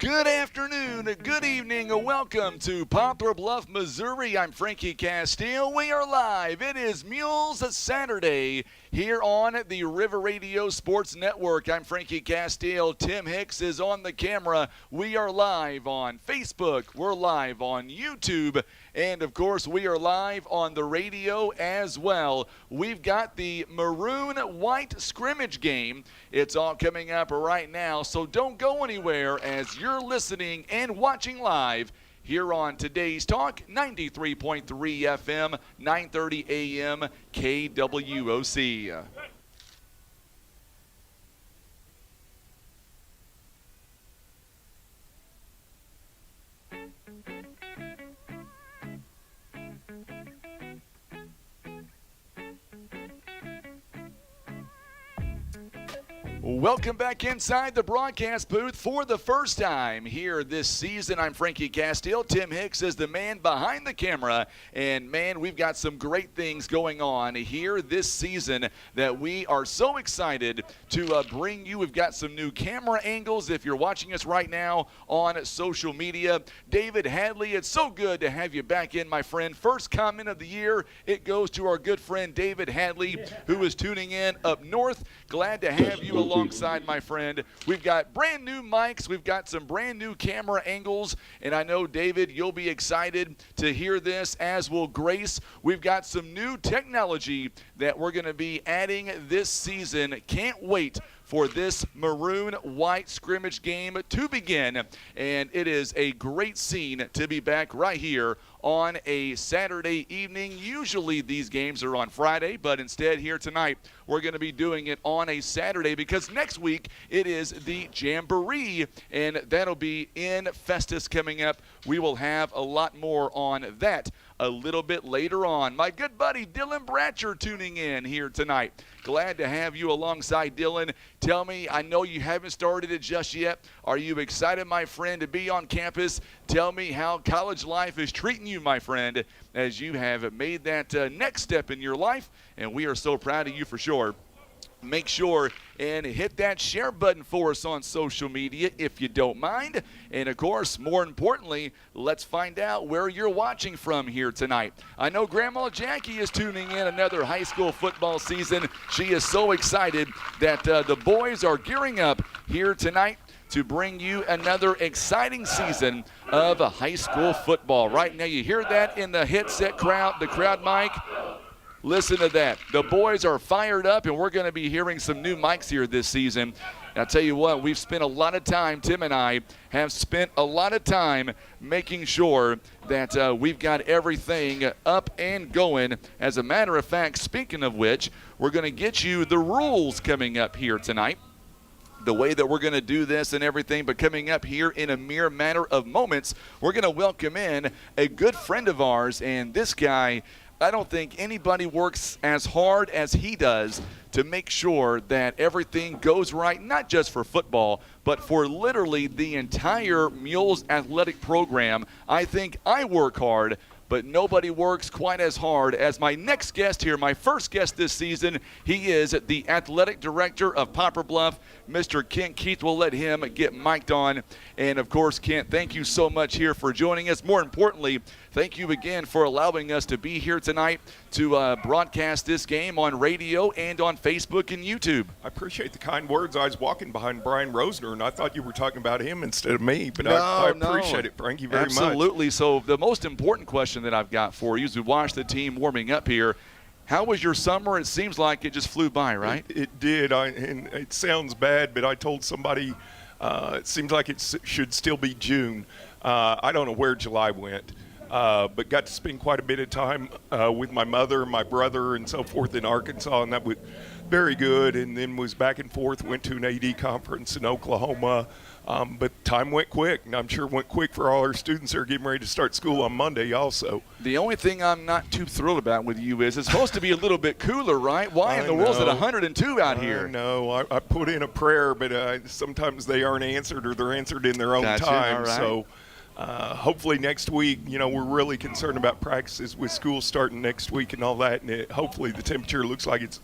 Good afternoon, good evening, welcome to Poplar Bluff, Missouri. I'm Frankie Castile. We are live. It is Mules Saturday here on the River Radio Sports Network. I'm Frankie Castile. Tim Hicks is on the camera. We are live on Facebook. We're live on YouTube. And, of course, we are live on the radio as well. We've got the Maroon White scrimmage game. It's all coming up right now, so don't go anywhere as you're listening and watching live here on today's Talk, 93.3 FM, 930 AM, KWOC. Welcome back inside the broadcast booth for the first time here this season. I'm Frankie Castile. Tim Hicks is the man behind the camera. And, man, we've got some great things going on here this season that we are so excited to bring you. We've got some new camera angles if you're watching us right now on social media. David Hadley, it's so good to have you back in, my friend. First comment of the year, it goes to our good friend David Hadley, who is tuning in up north. Glad to have you alongside, my friend. We've got brand new mics. We've got some brand new camera angles. And I know, David, you'll be excited to hear this, as will Grace. We've got some new technology that we're going to be adding this season. Can't wait for this Maroon White scrimmage game to begin. And it is a great scene to be back right here on a Saturday evening. Usually these games are on Friday, but instead here tonight we're going to be doing it on a Saturday because next week it is the Jamboree, and that'll be in Festus coming up. We will have a lot more on that a little bit later on. My good buddy Dylan Bratcher tuning in here tonight. Glad to have you alongside, Dylan. Tell me, I know you haven't started it just yet. Are you excited, my friend, to be on campus? Tell me how college life is treating you, my friend, as you have made that next step in your life, and we are so proud of you for sure. Make sure and hit that share button for us on social media if you don't mind. And, of course, more importantly, let's find out where you're watching from here tonight. I know Grandma Jackie is tuning in another high school football season. She is so excited that the boys are gearing up here tonight to bring you another exciting season of high school football. Right now, you hear that in the headset crowd, the crowd mic. Listen to that. The boys are fired up, and we're going to be hearing some new mics here this season. And I'll tell you what, we've spent a lot of time, Tim and I have spent a lot of time making sure that we've got everything up and going. As a matter of fact, speaking of which, we're going to get you the rules coming up here tonight. The way that we're going to do this and everything, but coming up here in a mere matter of moments, we're going to welcome in a good friend of ours, and this guy, I don't think anybody works as hard as he does to make sure that everything goes right, not just for football, but for literally the entire Mules athletic program. I think I work hard, but nobody works quite as hard as my next guest here, my first guest this season. He is the athletic director of Poplar Bluff, Mr. Kent Keith. We'll let him get mic'd on. And, of course, Kent, thank you so much here for joining us. More importantly, thank you again for allowing us to be here tonight to broadcast this game on radio and on Facebook and YouTube. I appreciate the kind words. I was walking behind Brian Rosner, and I thought you were talking about him instead of me, but I appreciate it, Frankie, very much. Absolutely. So the most important question that I've got for you is we watched the team warming up here. How was your summer? It seems like it just flew by, right? It did, and it sounds bad, but I told somebody it seems like it should still be June. I don't know where July went. But got to spend quite a bit of time with my mother, my brother, and so forth in Arkansas, and that was very good. And then was back and forth, went to an AD conference in Oklahoma. But time went quick, and I'm sure it went quick for all our students that are getting ready to start school on Monday also. The only thing I'm not too thrilled about with you is it's supposed to be a little bit cooler, right? Why in the world is it 102 out here? No, I put in a prayer, but sometimes they aren't answered or they're answered in their own time. All right. So hopefully next week, we're really concerned about practices with school starting next week and all that, and hopefully the temperature looks like it's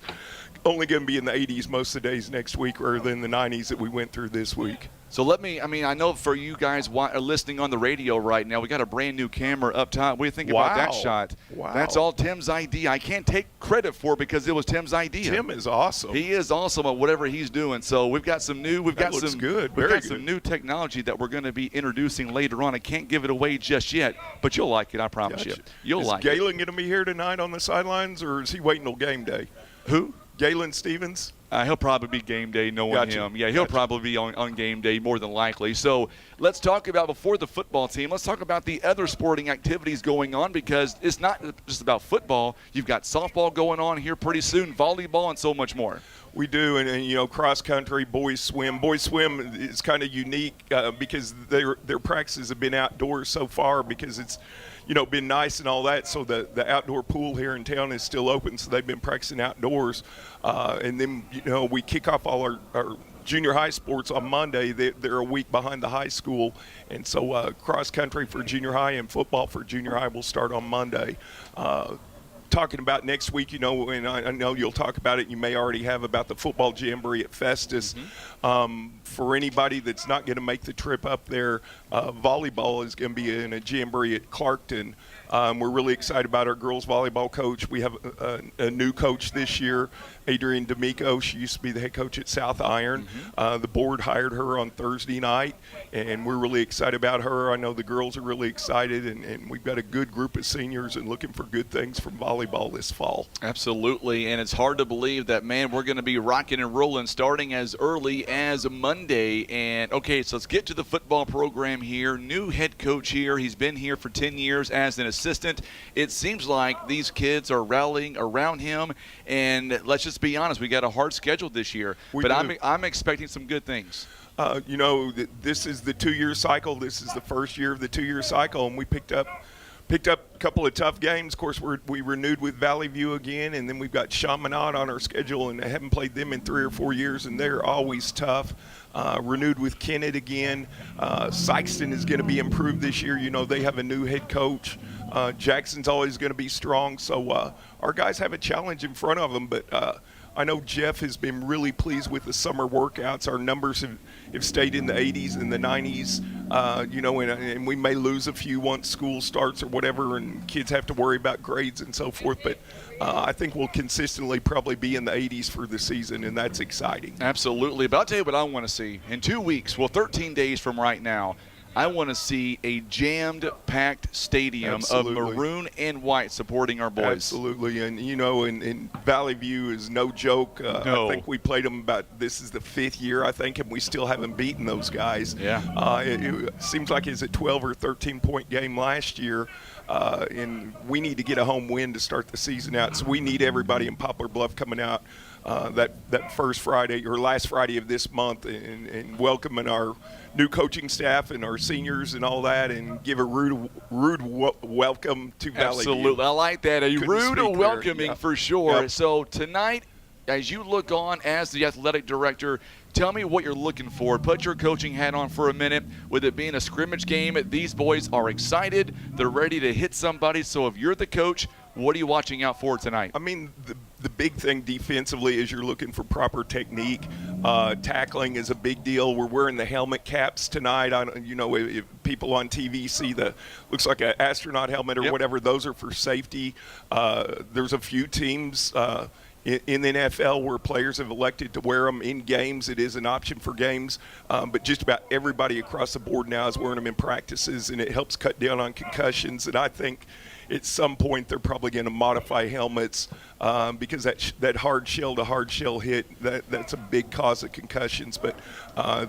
only going to be in the 80s most of the days next week rather than the 90s that we went through this week. So I know for you guys listening on the radio right now, we got a brand new camera up top. What do you think about that shot? Wow. That's all Tim's idea. I can't take credit for it because it was Tim's idea. Tim is awesome. He is awesome at whatever he's doing. So we've got some new, some new technology that we're going to be introducing later on. I can't give it away just yet, but you'll like it. I promise you. You'll like it. Is Galen going to be here tonight on the sidelines, or is he waiting till game day? Who? Galen Stevens? He'll probably be game day knowing him. Yeah, he'll probably be on game day more than likely. So let's talk about, before the football team, let's talk about the other sporting activities going on, because it's not just about football. You've got softball going on here pretty soon, volleyball, and so much more. We do, and cross country, boys swim. Boys swim is kind of unique because their practices have been outdoors so far, because it's been nice and all that. So the outdoor pool here in town is still open, so they've been practicing outdoors. And then we kick off all our junior high sports on Monday. They're a week behind the high school, and so cross country for junior high and football for junior high will start on Monday. Talking about next week, and I know you'll talk about it. You may already have, about the football jamboree at Festus. For anybody that's not going to make the trip up there, volleyball is going to be in a jamboree at Clarkton. We're really excited about our girls volleyball coach. We have a new coach this year, Adrienne D'Amico. She used to be the head coach at South Iron. The board hired her on Thursday night, and we're really excited about her. I know the girls are really excited, and we've got a good group of seniors and looking for good things from volleyball this fall. Absolutely, and it's hard to believe that, man, we're going to be rocking and rolling starting as early as Monday. And, okay, so let's get to the football program here. New head coach here. He's been here for 10 years as an assistant. It seems like these kids are rallying around him, and let's just be honest, we got a hard schedule this year. I'm expecting some good things. This is the 2-year cycle. This is the first year of the 2-year cycle, and we picked up a couple of tough games. Of course, we renewed with Valley View again, and then we've got Chaminade on our schedule, and I haven't played them in 3 or 4 years, and they're always tough. Renewed with Kennett again. Sykeston is going to be improved this year. They have a new head coach. Jackson's always going to be strong. So our guys have a challenge in front of them, but I know Jeff has been really pleased with the summer workouts. Our numbers have stayed in the 80s and the 90s, and we may lose a few once school starts or whatever, and kids have to worry about grades and so forth. But I think we'll consistently probably be in the 80s for the season, and that's exciting. Absolutely. But I'll tell you what I want to see. In 2 weeks, 13 days from right now, I want to see a jammed, packed stadium Absolutely. of Maroon and White supporting our boys. Absolutely, and and Valley View is no joke. No. I think we played them this is the 5th year, I think, and we still haven't beaten those guys. Yeah. It seems like it's a 12 or 13-point game last year, and we need to get a home win to start the season out. So we need everybody in Poplar Bluff coming out that first Friday or last Friday of this month and welcoming our new coaching staff and our seniors and all that, and give a rude welcome to Valley View. Absolutely. I like that. Rude welcoming for sure. Yep. So tonight, as you look on as the athletic director, tell me what you're looking for. Put your coaching hat on for a minute. With it being a scrimmage game, these boys are excited. They're ready to hit somebody. So if you're the coach, what are you watching out for tonight? I mean, the big thing defensively is you're looking for proper technique. Tackling is a big deal. We're wearing the helmet caps tonight. If people on TV see looks like an astronaut helmet or Yep. whatever, those are for safety. There's a few teams in the NFL where players have elected to wear them in games. It is an option for games, but just about everybody across the board now is wearing them in practices, and it helps cut down on concussions. And I think at some point they're probably going to modify helmets because that hard shell to hard shell hit, that's a big cause of concussions. But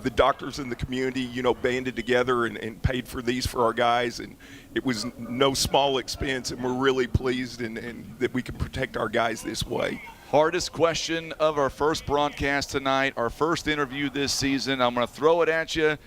the doctors in the community, banded together and paid for these for our guys, and it was no small expense, and we're really pleased and that we can protect our guys this way. Hardest question of our first broadcast tonight, our first interview this season. I'm going to throw it at you.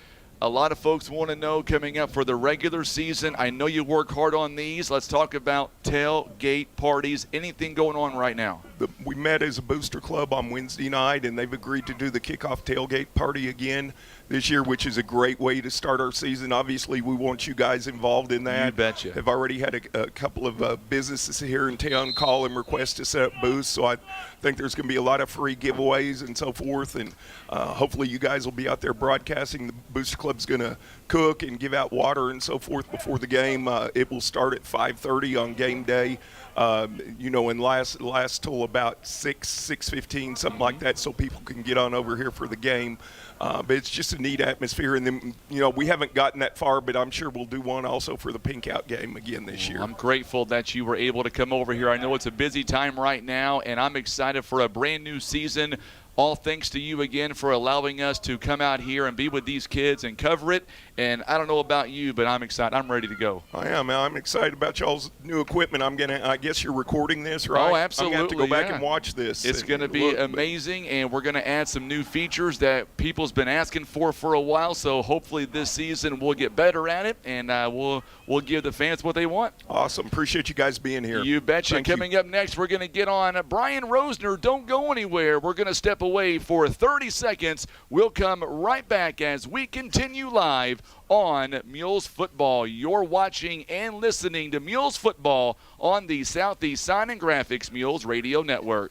a lot of folks want to know coming up for the regular season. I know you work hard on these. Let's talk about tailgate parties. Anything going on right now? We met as a booster club on Wednesday night, and they've agreed to do the kickoff tailgate party again this year, which is a great way to start our season. Obviously, we want you guys involved in that. You betcha. Have already had a couple of businesses here in town call and request to set up booths, so I think there's going to be a lot of free giveaways and so forth, and hopefully you guys will be out there broadcasting. The booster club's going to cook and give out water and so forth before the game. It will start at 5:30 on game day. And last till about 6:15, something like that, so people can get on over here for the game. But it's just a neat atmosphere. And then, we haven't gotten that far, but I'm sure we'll do one also for the Pink Out game again this year. I'm grateful that you were able to come over here. I know it's a busy time right now, and I'm excited for a brand new season. All thanks to you again for allowing us to come out here and be with these kids and cover it. And I don't know about you, but I'm excited. I'm ready to go. I am. I'm excited about y'all's new equipment. I guess you're recording this, right? Oh, absolutely. I'm going to have to go back and watch this. It's going to be amazing, and we're going to add some new features that people's been asking for a while. So hopefully this season we'll get better at it, and we'll give the fans what they want. Awesome. Appreciate you guys being here. You betcha. Coming up next, we're going to get on Brian Rosner. Don't go anywhere. We're going to step away for 30 seconds. We'll come right back as we continue live on Mules Football. You're watching and listening to Mules Football on the Southeast Sign and Graphics Mules Radio Network.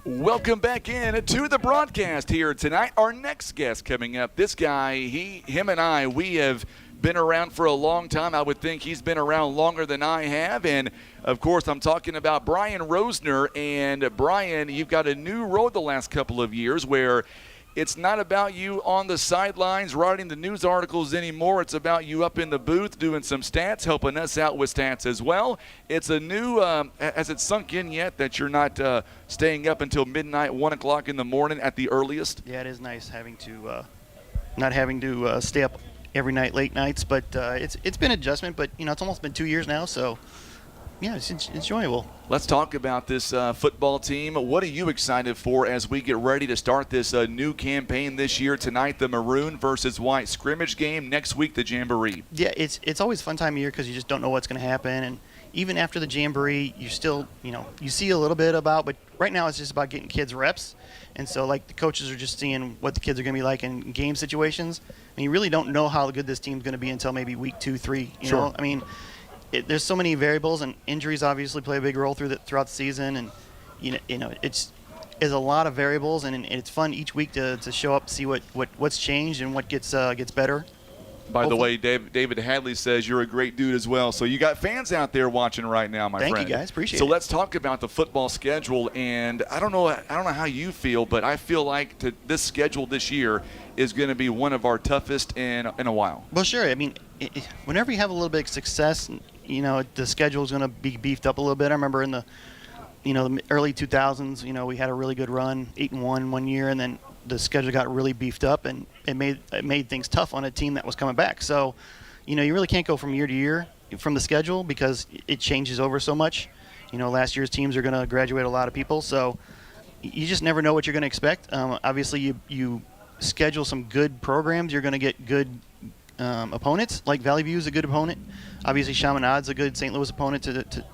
Welcome back in to the broadcast here tonight. Our next guest coming up, this guy, him and I, we have been around for a long time. I would think he's been around longer than I have. And, of course, I'm talking about Brian Rosner. And, Brian, you've got a new road the last couple of years where it's not about you on the sidelines writing the news articles anymore. It's about you up in the booth doing some stats, helping us out with stats as well. It's a new, has it sunk in yet that you're not staying up until midnight, 1 o'clock in the morning at the earliest? Yeah, it is nice not having to stay up every night, late nights. But it's been an adjustment, but, it's almost been 2 years now, so yeah, it's enjoyable. Let's talk about this football team. What are you excited for as we get ready to start this new campaign this year? Tonight, the Maroon versus White scrimmage game. Next week, the Jamboree. Yeah, it's always a fun time of year because you just don't know what's going to happen. And even after the Jamboree, you still, you see a little bit about, but right now it's just about getting kids reps. And so, the coaches are just seeing what the kids are going to be like in game situations. And you really don't know how good this team's going to be until maybe week 2, 3. You know? I mean, there's so many variables, and injuries obviously play a big role throughout the season, and it's a lot of variables, and it's fun each week to show up, see what's changed and what gets better. By the way, David Hadley says you're a great dude as well. So you got fans out there watching right now, my friend. Thank you, guys. Appreciate it. So let's talk about the football schedule, and I don't know how you feel, but I feel like this schedule this year is going to be one of our toughest in a while. Well, sure. I mean, whenever you have a little bit of success, the schedule is going to be beefed up a little bit. I remember in the early 2000s, we had a really good run, 8-1 one year, and then the schedule got really beefed up, and it made things tough on a team that was coming back. So, you really can't go from year to year from the schedule because it changes over so much. Last year's teams are going to graduate a lot of people, so you just never know what you're going to expect. Obviously, you schedule some good programs, you're going to get good opponents. Like Valley View is a good opponent. Obviously, Chaminade's a good St. Louis opponent to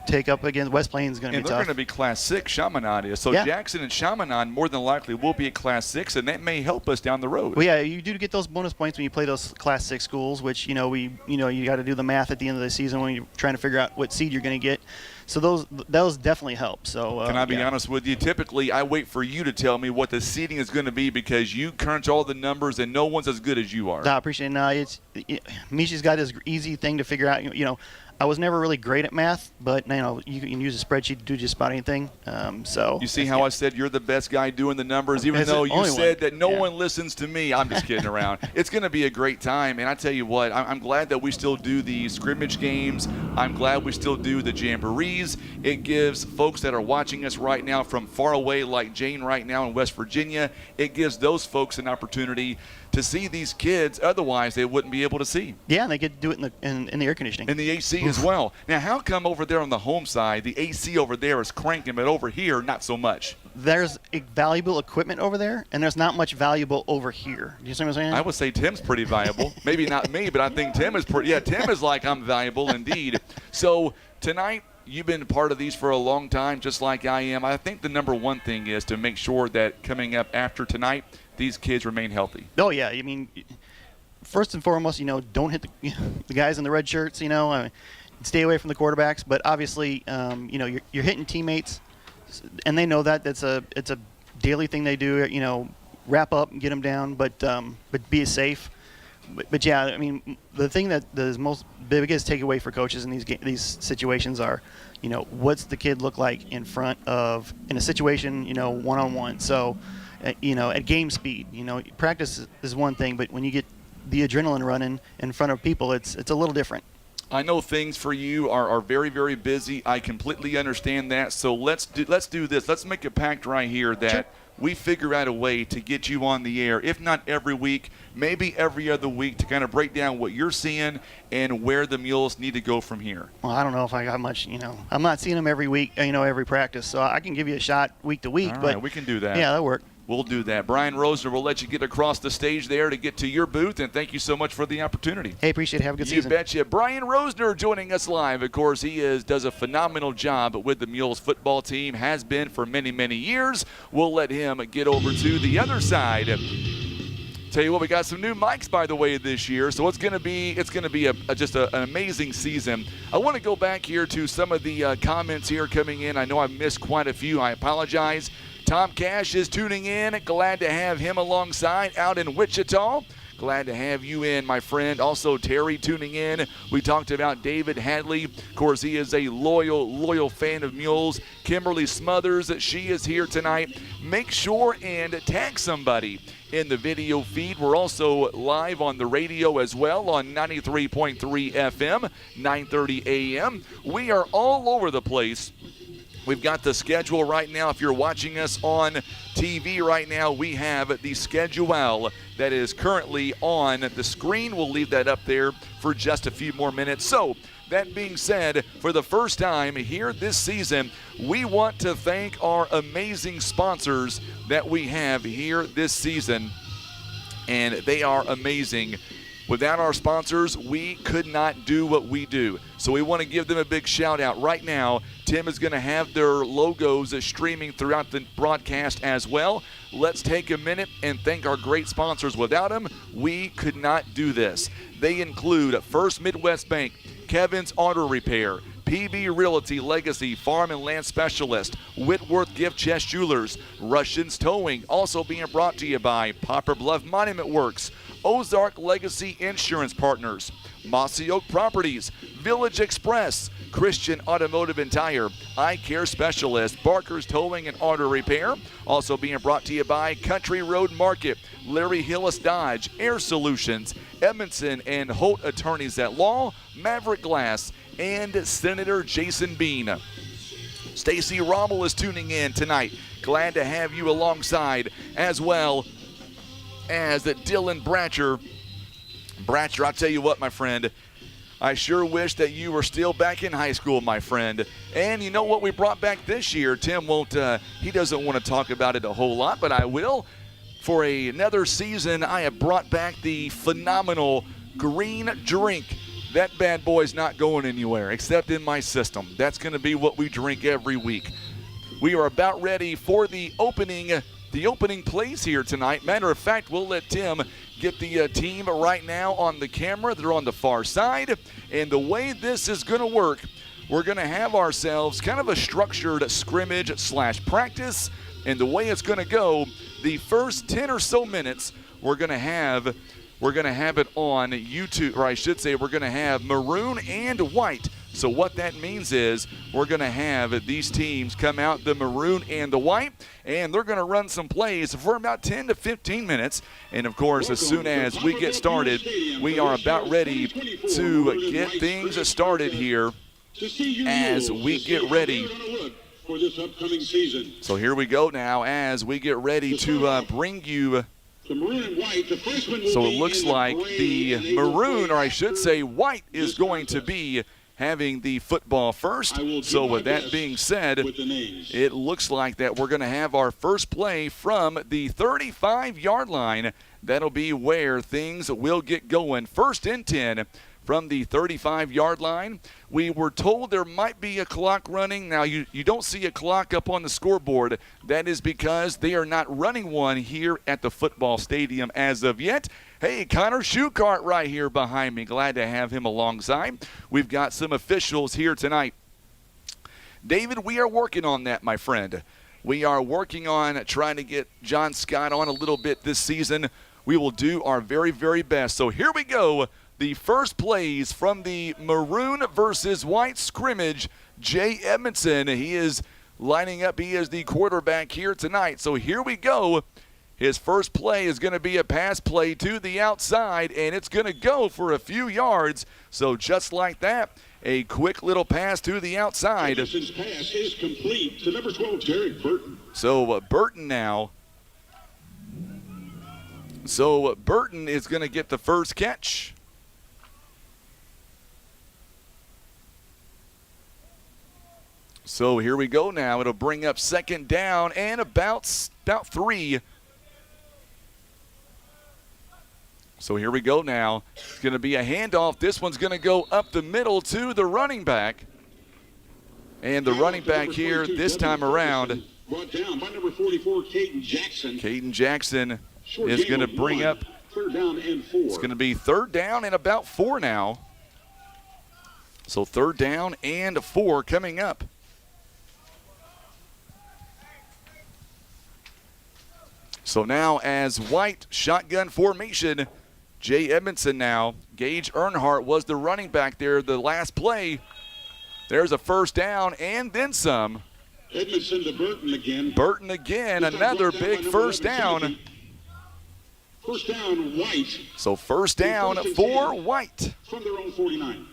take up against. West Plains is going to be tough. And they're going to be Class 6, Chaminade is. So Jackson and Chaminade more than likely will be a Class 6, and that may help us down the road. Well, yeah, you do get those bonus points when you play those Class 6 schools, which, you got to do the math at the end of the season when you're trying to figure out what seed you're going to get. So those definitely help. So can I be honest with you? Typically, I wait for you to tell me what the seeding is going to be because you crunch all the numbers and no one's as good as you are. I appreciate it. No, Misha's got his easy thing to figure out. I was never really great at math, but you can use a spreadsheet to do just about anything. So you see how I said you're the best guy doing the numbers, even though you said that no one listens to me. I'm just kidding around. It's going to be a great time, and I tell you what, I'm glad that we still do the scrimmage games. I'm glad we still do the jamborees. It gives folks that are watching us right now from far away, like Jane right now in West Virginia, it gives those folks an opportunity to see these kids otherwise they wouldn't be able to see. Yeah, and they get to do it in the air conditioning. In the AC as well. Now, how come over there on the home side, the AC over there is cranking, but over here, not so much? There's valuable equipment over there, and there's not much valuable over here. Do you see what I'm saying? I would say Tim's pretty valuable. Maybe not me, but I think Tim is pretty. Yeah, Tim is like, I'm valuable indeed. So tonight, you've been part of these for a long time, just like I am. I think the number one thing is to make sure that coming up after tonight, these kids remain healthy. Oh, yeah. I mean, first and foremost, don't hit the guys in the red shirts, stay away from the quarterbacks. But obviously, you're hitting teammates, and they know that. It's a daily thing they do, wrap up and get them down, but be safe. But yeah, I mean, the thing that is most biggest takeaway for coaches in these situations are, what's the kid look like in a situation, one-on-one. So, at game speed, practice is one thing, but when you get the adrenaline running in front of people, it's a little different. I know things for you are very, very busy. I completely understand that. So let's do this. Let's make a pact right here that Sure. we figure out a way to get you on the air, if not every week, maybe every other week, to kind of break down what you're seeing and where the Mules need to go from here. Well, I don't know if I got much, I'm not seeing them every week, every practice, so I can give you a shot week to week. All but right, we can do that. Yeah, that'll work. We'll do that. Brian Rosner, we'll let you get across the stage there to get to your booth, and thank you so much for the opportunity. Hey, appreciate it. Have a good season. You betcha. Brian Rosner joining us live. Of course, he does a phenomenal job with the Mules football team, has been for many, many years. We'll let him get over to the other side. Tell you what, we got some new mics, by the way, this year, so it's going to be just an amazing season. I want to go back here to some of the comments here coming in. I know I missed quite a few. I apologize. Tom Cash is tuning in. Glad to have him alongside out in Wichita. Glad to have you in, my friend. Also, Terry tuning in. We talked about David Hadley. Of course, he is a loyal fan of Mules. Kimberly Smothers, she is here tonight. Make sure and tag somebody in the video feed. We're also live on the radio as well on 93.3 FM, 9:30 a.m. We are all over the place. We've got the schedule right now. If you're watching us on TV right now, we have the schedule that is currently on the screen. We'll leave that up there for just a few more minutes. So, that being said, for the first time here this season, we want to thank our amazing sponsors that we have here this season, and they are amazing. Without our sponsors, we could not do what we do. So we want to give them a big shout out right now. Tim is going to have their logos streaming throughout the broadcast as well. Let's take a minute and thank our great sponsors. Without them, we could not do this. They include First Midwest Bank, Kevin's Auto Repair, PB Realty Legacy Farm and Land Specialist, Whitworth Gift Chest Jewelers, Russians Towing, also being brought to you by Poplar Bluff Monument Works, Ozark Legacy Insurance Partners, Mossy Oak Properties, Village Express, Christian Automotive and Tire, Eye Care Specialist, Barker's Towing and Auto Repair, also being brought to you by Country Road Market, Larry Hillis Dodge, Air Solutions, Edmondson and Holt Attorneys at Law, Maverick Glass, and Senator Jason Bean. Stacy Rommel is tuning in tonight. Glad to have you alongside, as well as Dylan Bratcher. Bratcher, I'll tell you what, my friend, I sure wish that you were still back in high school, my friend. And you know what we brought back this year? Tim he doesn't want to talk about it a whole lot, but I will. For another season, I have brought back the phenomenal green drink. That bad boy's not going anywhere except in my system. That's going to be what we drink every week. We are about ready for the opening plays here tonight. Matter of fact, we'll let Tim get the team right now on the camera. They're on the far side. And the way this is going to work, we're going to have ourselves kind of a structured scrimmage/practice. And the way it's going to go, the first 10 or so minutes, we're going to have it on YouTube, or I should say we're going to have Maroon and White So what that means is we're going to have these teams come out, the Maroon and the White, and they're going to run some plays for about 10 to 15 minutes. And, of course, as soon as we get started, we are about ready to get things started here as we get ready for this upcoming season. So here we go now as we get ready to bring you. The Maroon and White, the freshman will So it be looks in the like gray the and Maroon, or I should navy say White, is this going to contest. be having the football first. I will do So my with that best being said, with the names. it looks like that we're going to have our first play from the 35-yard line. That'll be where things will get going. First and 10 from the 35-yard line. We were told there might be a clock running. Now, you don't see a clock up on the scoreboard. That is because they are not running one here at the football stadium as of yet. Hey, Connor Shoecart right here behind me. Glad to have him alongside. We've got some officials here tonight. David, we are working on that, my friend. We are working on trying to get John Scott on a little bit this season. We will do our very, very best. So here we go. The first plays from the Maroon versus White scrimmage. Jay Edmondson, he is lining up. He is the quarterback here tonight. So here we go. His first play is going to be a pass play to the outside, and it's going to go for a few yards. So just like that, a quick little pass to the outside. Edmondson's pass is complete to number 12, Derek Burton. So Burton now. So Burton is going to get the first catch. So here we go now. It'll bring up second down and about 3. So here we go now. It's going to be a handoff. This one's going to go up the middle to the running back. And the running back here this time around, Brought down by number 44, Caden Jackson. Caden Jackson Short is gain going to of bring 1. up. Third down and 4. It's going to be third down and about 4 now. So third down and 4 coming up. So now as White shotgun formation, Jay Edmondson now. Gage Earnhardt was the running back there the last play. There's a first down and then some. Edmondson to Burton again. Burton again, another big first down. First down, White. So first down for White. From their own 49.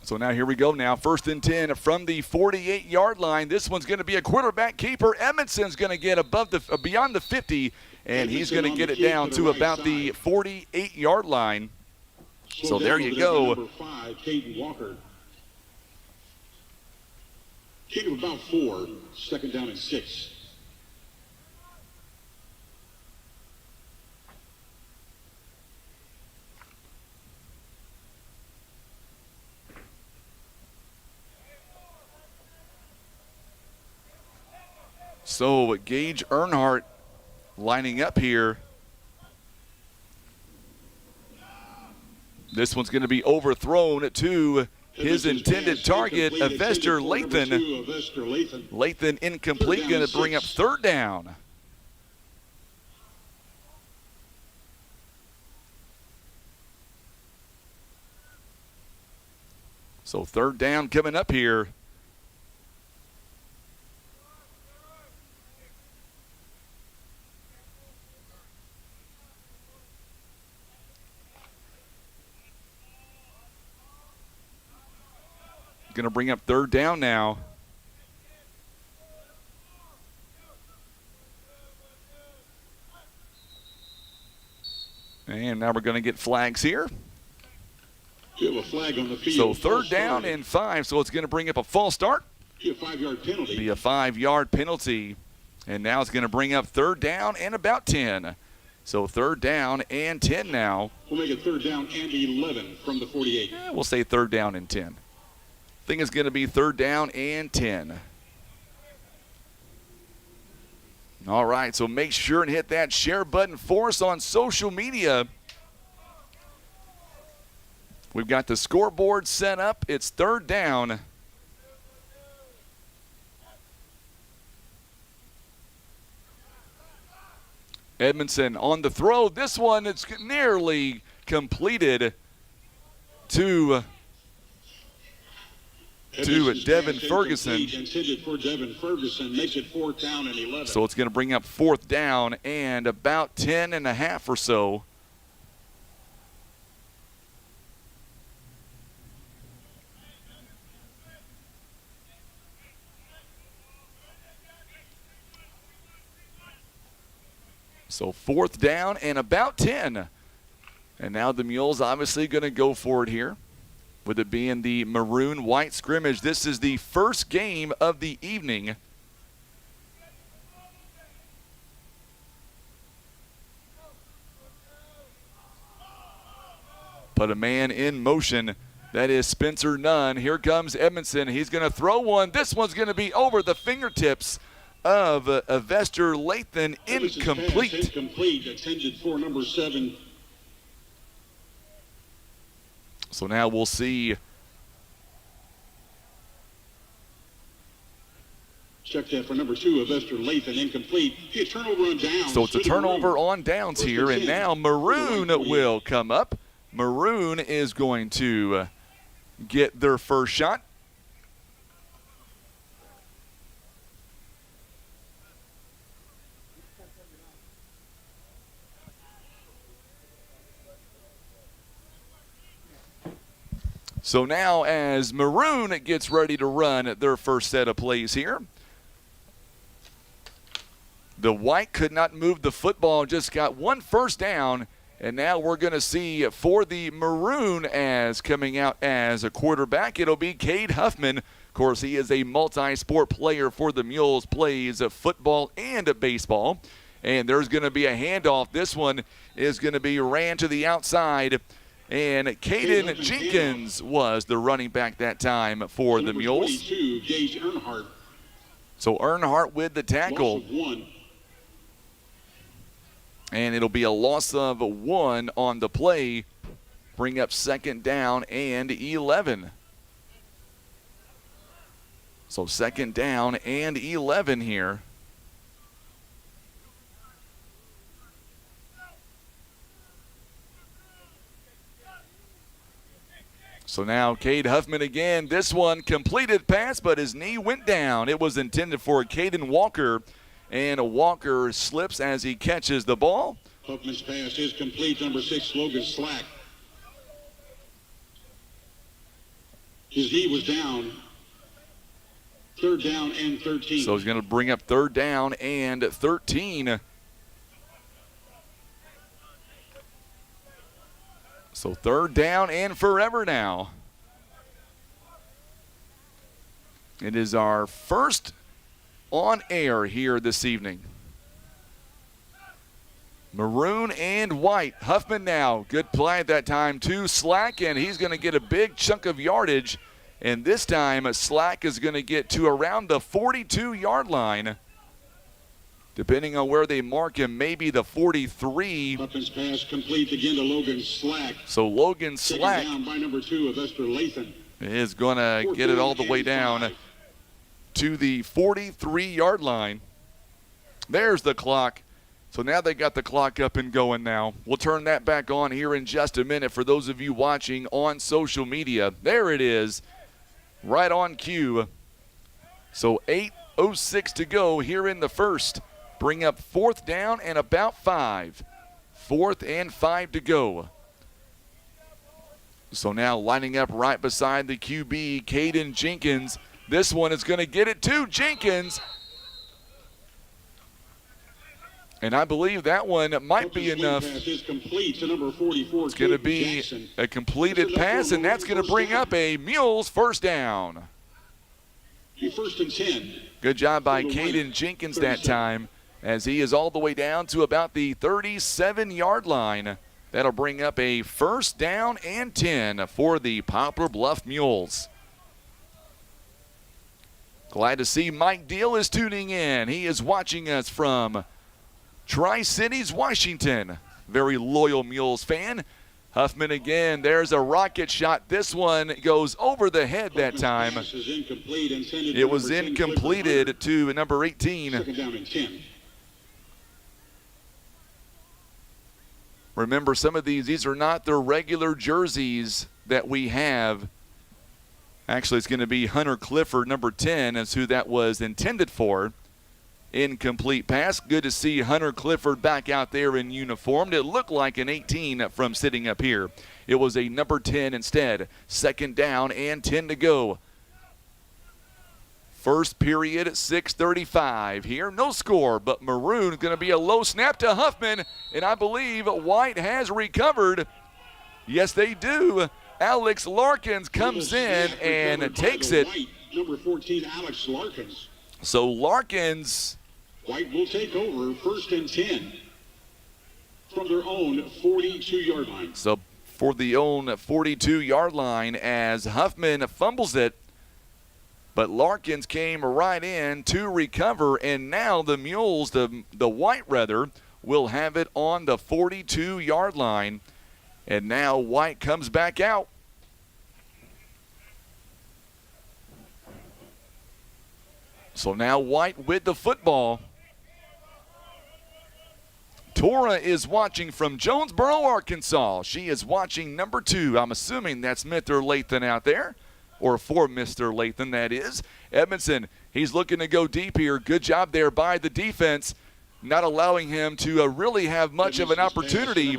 So now here we go now. First and 10 from the 48-yard line. This one's going to be a quarterback keeper. Edmondson's going to get beyond the 50, and he's going to get it down to about the 48-yard line. So there you go. Number 5, Caden Walker. Gain of about 4. Second down and 6. So Gage Earnhardt lining up here. This one's going to be overthrown to his intended target, Avester Lathan. Lathan incomplete, going to bring up third down. So third down coming up here. Going to bring up third down now. And now we're going to get flags here. You have a flag on the field. So third down and 5, so it's going to bring up a false start. Be a 5-yard penalty. Be a 5-yard penalty. And now it's going to bring up third down and about 10. So third down and 10 now. We'll make it third down and 11 from the 48. We'll say third down and 10. I think it's going to be third down and 10. All right, so make sure and hit that share button for us on social media. We've got the scoreboard set up. It's third down. Edmondson on the throw. This one is nearly completed to Devin Ferguson. Intended for Devin Ferguson, makes it 4th down and 11. So it's going to bring up 4th down and about 10 and a half or so. So 4th down and about 10. And now the Mules obviously going to go for it here. With it being the Maroon White scrimmage, this is the first game of the evening. Put a man in motion. That is Spencer Nunn. Here comes Edmondson. He's going to throw one. This one's going to be over the fingertips of Vester Lathan. Incomplete. Incomplete. Intended for number 7. So now we'll see. Check that for number 2 of Vester Lathan. Incomplete. A turnover on downs. So it's a turnover on downs here, and now Maroon will come up. Maroon is going to get their first shot. So now as Maroon gets ready to run their first set of plays here, the White could not move the football, just got one first down, and now we're going to see for the Maroon as coming out as a quarterback, it'll be Cade Huffman. Of course, he is a multi-sport player for the Mules, plays football and baseball. And there's going to be a handoff. This one is going to be ran to the outside. And Caden Jenkins was the running back that time for the Mules. 22, Gage Earnhardt. So Earnhardt with the tackle. Loss of 1. And it'll be a loss of 1 on the play. Bring up 2nd down and 11. So 2nd down and 11 here. So now Cade Huffman again. This one completed pass, but his knee went down. It was intended for Caden Walker, and Walker slips as he catches the ball. Huffman's pass is complete. Number 6, Logan Slack. His knee was down. 3rd down and 13. So he's going to bring up 3rd down and 13. So 3rd down and forever now. It is our first on air here this evening. Maroon and White. Huffman now. Good play at that time to Slack, and he's going to get a big chunk of yardage. And this time, Slack is going to get to around the 42-yard line. Depending on where they mark him, maybe the 43. Huffman's pass complete again to Logan Slack. So Logan Slack Taken down by number 2 of Vester Lathan. is going to get it all the way down to the 43-yard line. There's the clock. So now they got the clock up and going now. We'll turn that back on here in just a minute for those of you watching on social media. There it is, right on cue. So 8:06 to go here in the first. Bring up 4th down and about 5. 4th and 5 to go. So now lining up right beside the QB, Caden Jenkins. This one is going to get it to Jenkins. And I believe that one might be enough. Pass is complete to number 44. It's going to be Jackson. a completed pass, and that's going to bring up a Mules first down. 1st and 10. Good job by For the Caden White. Jenkins that 37. time, as he is all the way down to about the 37-yard line. That'll bring up a 1st down and 10 for the Poplar Bluff Mules. Glad to see Mike Deal is tuning in. He is watching us from Tri-Cities, Washington. Very loyal Mules fan. Huffman again. There's a rocket shot. This one goes over the head that time. Pass is incomplete, intended to It was number 10, incompleted to number 18. Second down and 10. Remember, some of these are not the regular jerseys that we have. Actually, it's going to be Hunter Clifford, number 10, is who that was intended for. Incomplete pass. Good to see Hunter Clifford back out there in uniform. It looked like an 18 from sitting up here. It was a number 10 instead. Second down and 10 to go. First period at 6:35 here. No score, but Maroon is going to be a low snap to Huffman, and I believe White has recovered. Yes, they do. Alex Larkins comes in and takes it. White, number 14, Alex Larkins. So Larkins, White will take over, first and 10 from their own 42-yard line. so for the own 42-yard line as Huffman fumbles it, but Larkins came right in to recover, and now the Mules, the White rather, will have it on the 42-yard line. And now White comes back out. So now White with the football. Tora is watching from Jonesboro, Arkansas. She is watching number 2. I'm assuming that's Mr. Lathan out there, or for Mr. Lathan, that is. Edmondson, he's looking to go deep here. Good job there by the defense, not allowing him to really have much of an opportunity.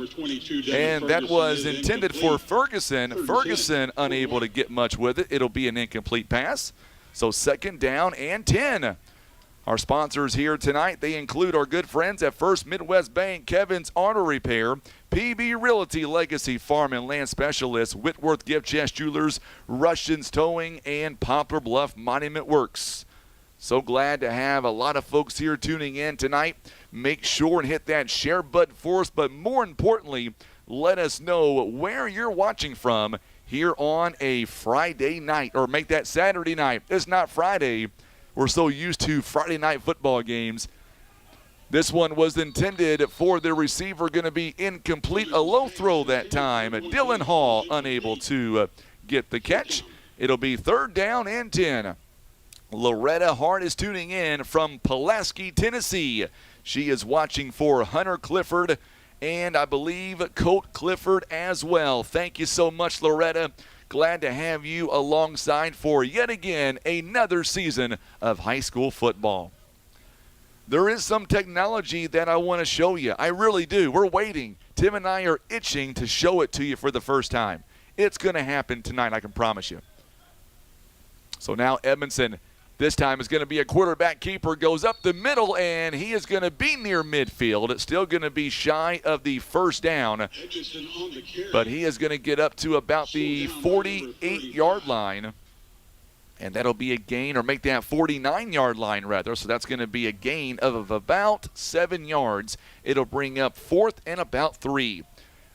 And that was intended for Ferguson. Ferguson unable to get much with it. It'll be an incomplete pass. So second down and 10. Our sponsors here tonight, they include our good friends at First Midwest Bank, Kevin's Auto Repair, PB Realty, Legacy Farm and Land Specialists, Whitworth Gift Chest Jewelers, Russians Towing, and Poplar Bluff Monument Works. So glad to have a lot of folks here tuning in tonight. Make sure and hit that share button for us, but more importantly, let us know where you're watching from here on a Friday night, or make that Saturday night. It's not Friday. We're so used to Friday night football games. This one was intended for the receiver, going to be incomplete. A low throw that time. Dylan Hall unable to get the catch. It'll be third down and 10. Loretta Hart is tuning in from Pulaski, Tennessee. She is watching for Hunter Clifford and I believe Colt Clifford as well. Thank you so much, Loretta. Glad to have you alongside for yet again another season of high school football. There is some technology that I want to show you. I really do. We're waiting. Tim and I are itching to show it to you for the first time. It's going to happen tonight, I can promise you. So now Edmondson, this time is going to be a quarterback keeper, goes up the middle, and he is going to be near midfield. It's still going to be shy of the first down, but he is going to get up to about the 48-yard line, and that'll be a gain, or make that 49-yard line rather. So that's going to be a gain of about 7 yards. It'll bring up fourth and about 3.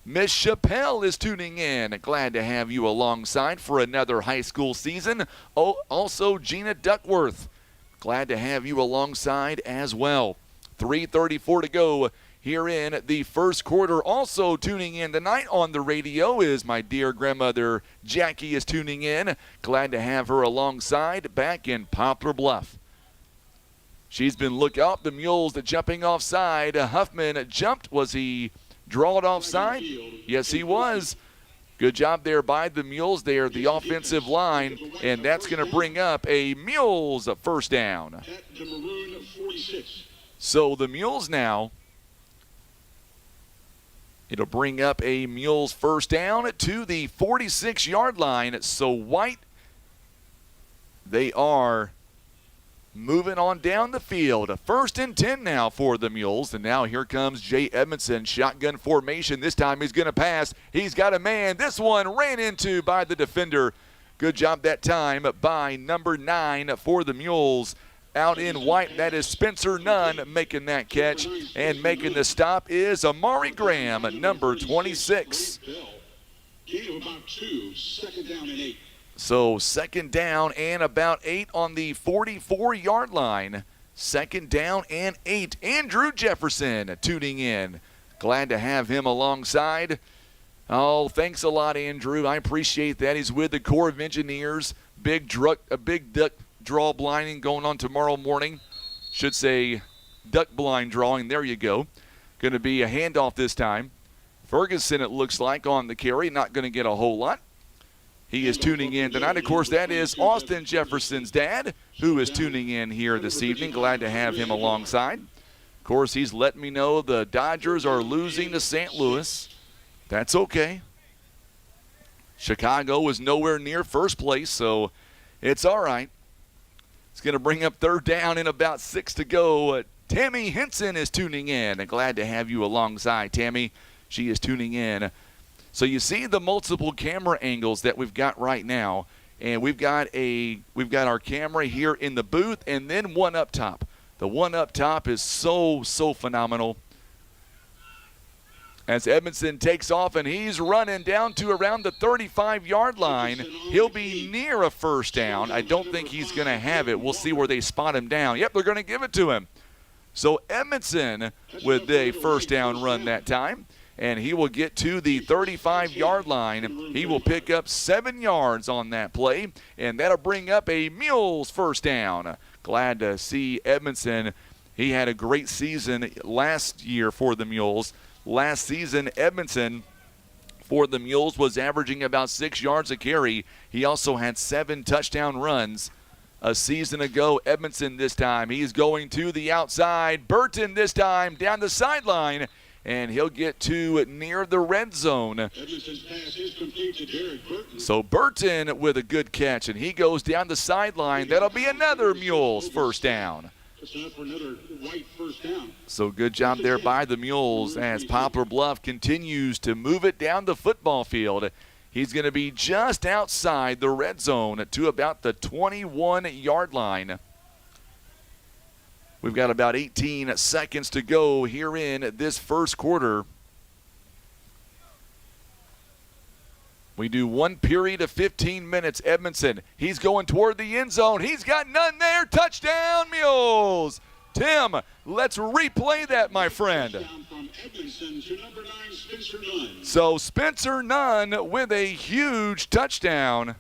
Miss Chappelle is tuning in. Glad to have you alongside for another high school season. Oh, also Gina Duckworth. Glad to have you alongside as well. 3:34 to go here in the first quarter. Also tuning in tonight on the radio is my dear grandmother Jackie is tuning in. Glad to have her alongside back in Poplar Bluff. She's been looking up the Mules jumping offside. Huffman jumped. Was he drawed offside? Yes, he was. Good job there by the Mules there, the offensive line, and that's going to bring up a Mules first down. So the Mules now, it'll bring up a Mules first down to the 46-yard line. So White, they are moving on down the field. First and 10 now for the Mules. And now here comes Jay Edmondson. Shotgun formation. This time he's going to pass. He's got a man. This one ran into by the defender. Good job that time by number 9 for the Mules. Out in white, that is Spencer Nunn making that catch. And making the stop is Amari Graham, number 26. Gain of about 2, second down and 8. So second down and about 8 on the 44-yard line. Second down and 8. Andrew Jefferson tuning in. Glad to have him alongside. Oh, thanks a lot, Andrew. I appreciate that. He's with the Corps of Engineers. A big duck draw blinding going on tomorrow morning. Should say duck blind drawing. There you go. Going to be a handoff this time. Ferguson, it looks like, on the carry. Not going to get a whole lot. He is tuning in tonight. Of course, that is Austin Jefferson's dad, who is tuning in here this evening. Glad to have him alongside. Of course, he's letting me know the Dodgers are losing to St. Louis. That's okay. Chicago is nowhere near first place, so it's all right. It's going to bring up third down in about 6 to go. Tammy Henson is tuning in. And glad to have you alongside, Tammy. She is tuning in. So you see the multiple camera angles that we've got right now, and we've got our camera here in the booth, and then one up top. The one up top is so phenomenal. As Edmondson takes off, and he's running down to around the 35-yard line. He'll be near a first down. I don't think he's going to have it. We'll see where they spot him down. Yep, they're going to give it to him. So Edmondson with a first down run that time. And he will get to the 35-yard line. He will pick up 7 yards on that play, and that'll bring up a Mules first down. Glad to see Edmondson. He had a great season last year for the Mules. Last season, Edmondson for the Mules was averaging about 6 yards a carry. He also had 7 touchdown runs a season ago. Edmondson this time, he's going to the outside. Burton this time down the sideline. And he'll get to near the red zone. Edmondson's pass is complete to Derek Burton. So Burton with a good catch, and he goes down the sideline. That'll be another Mules first down. It's not for another White first down. So good job there by the Mules as Poplar Bluff continues to move it down the football field. He's going to be just outside the red zone to about the 21-yard line. We've got about 18 seconds to go here in this first quarter. We do one period of 15 minutes. Edmondson, he's going toward the end zone. He's got none there. Touchdown, Mules. Tim, let's replay that, my friend. Touchdown from Edmondson to number 9, Spencer Nunn. So Spencer Nunn with a huge touchdown.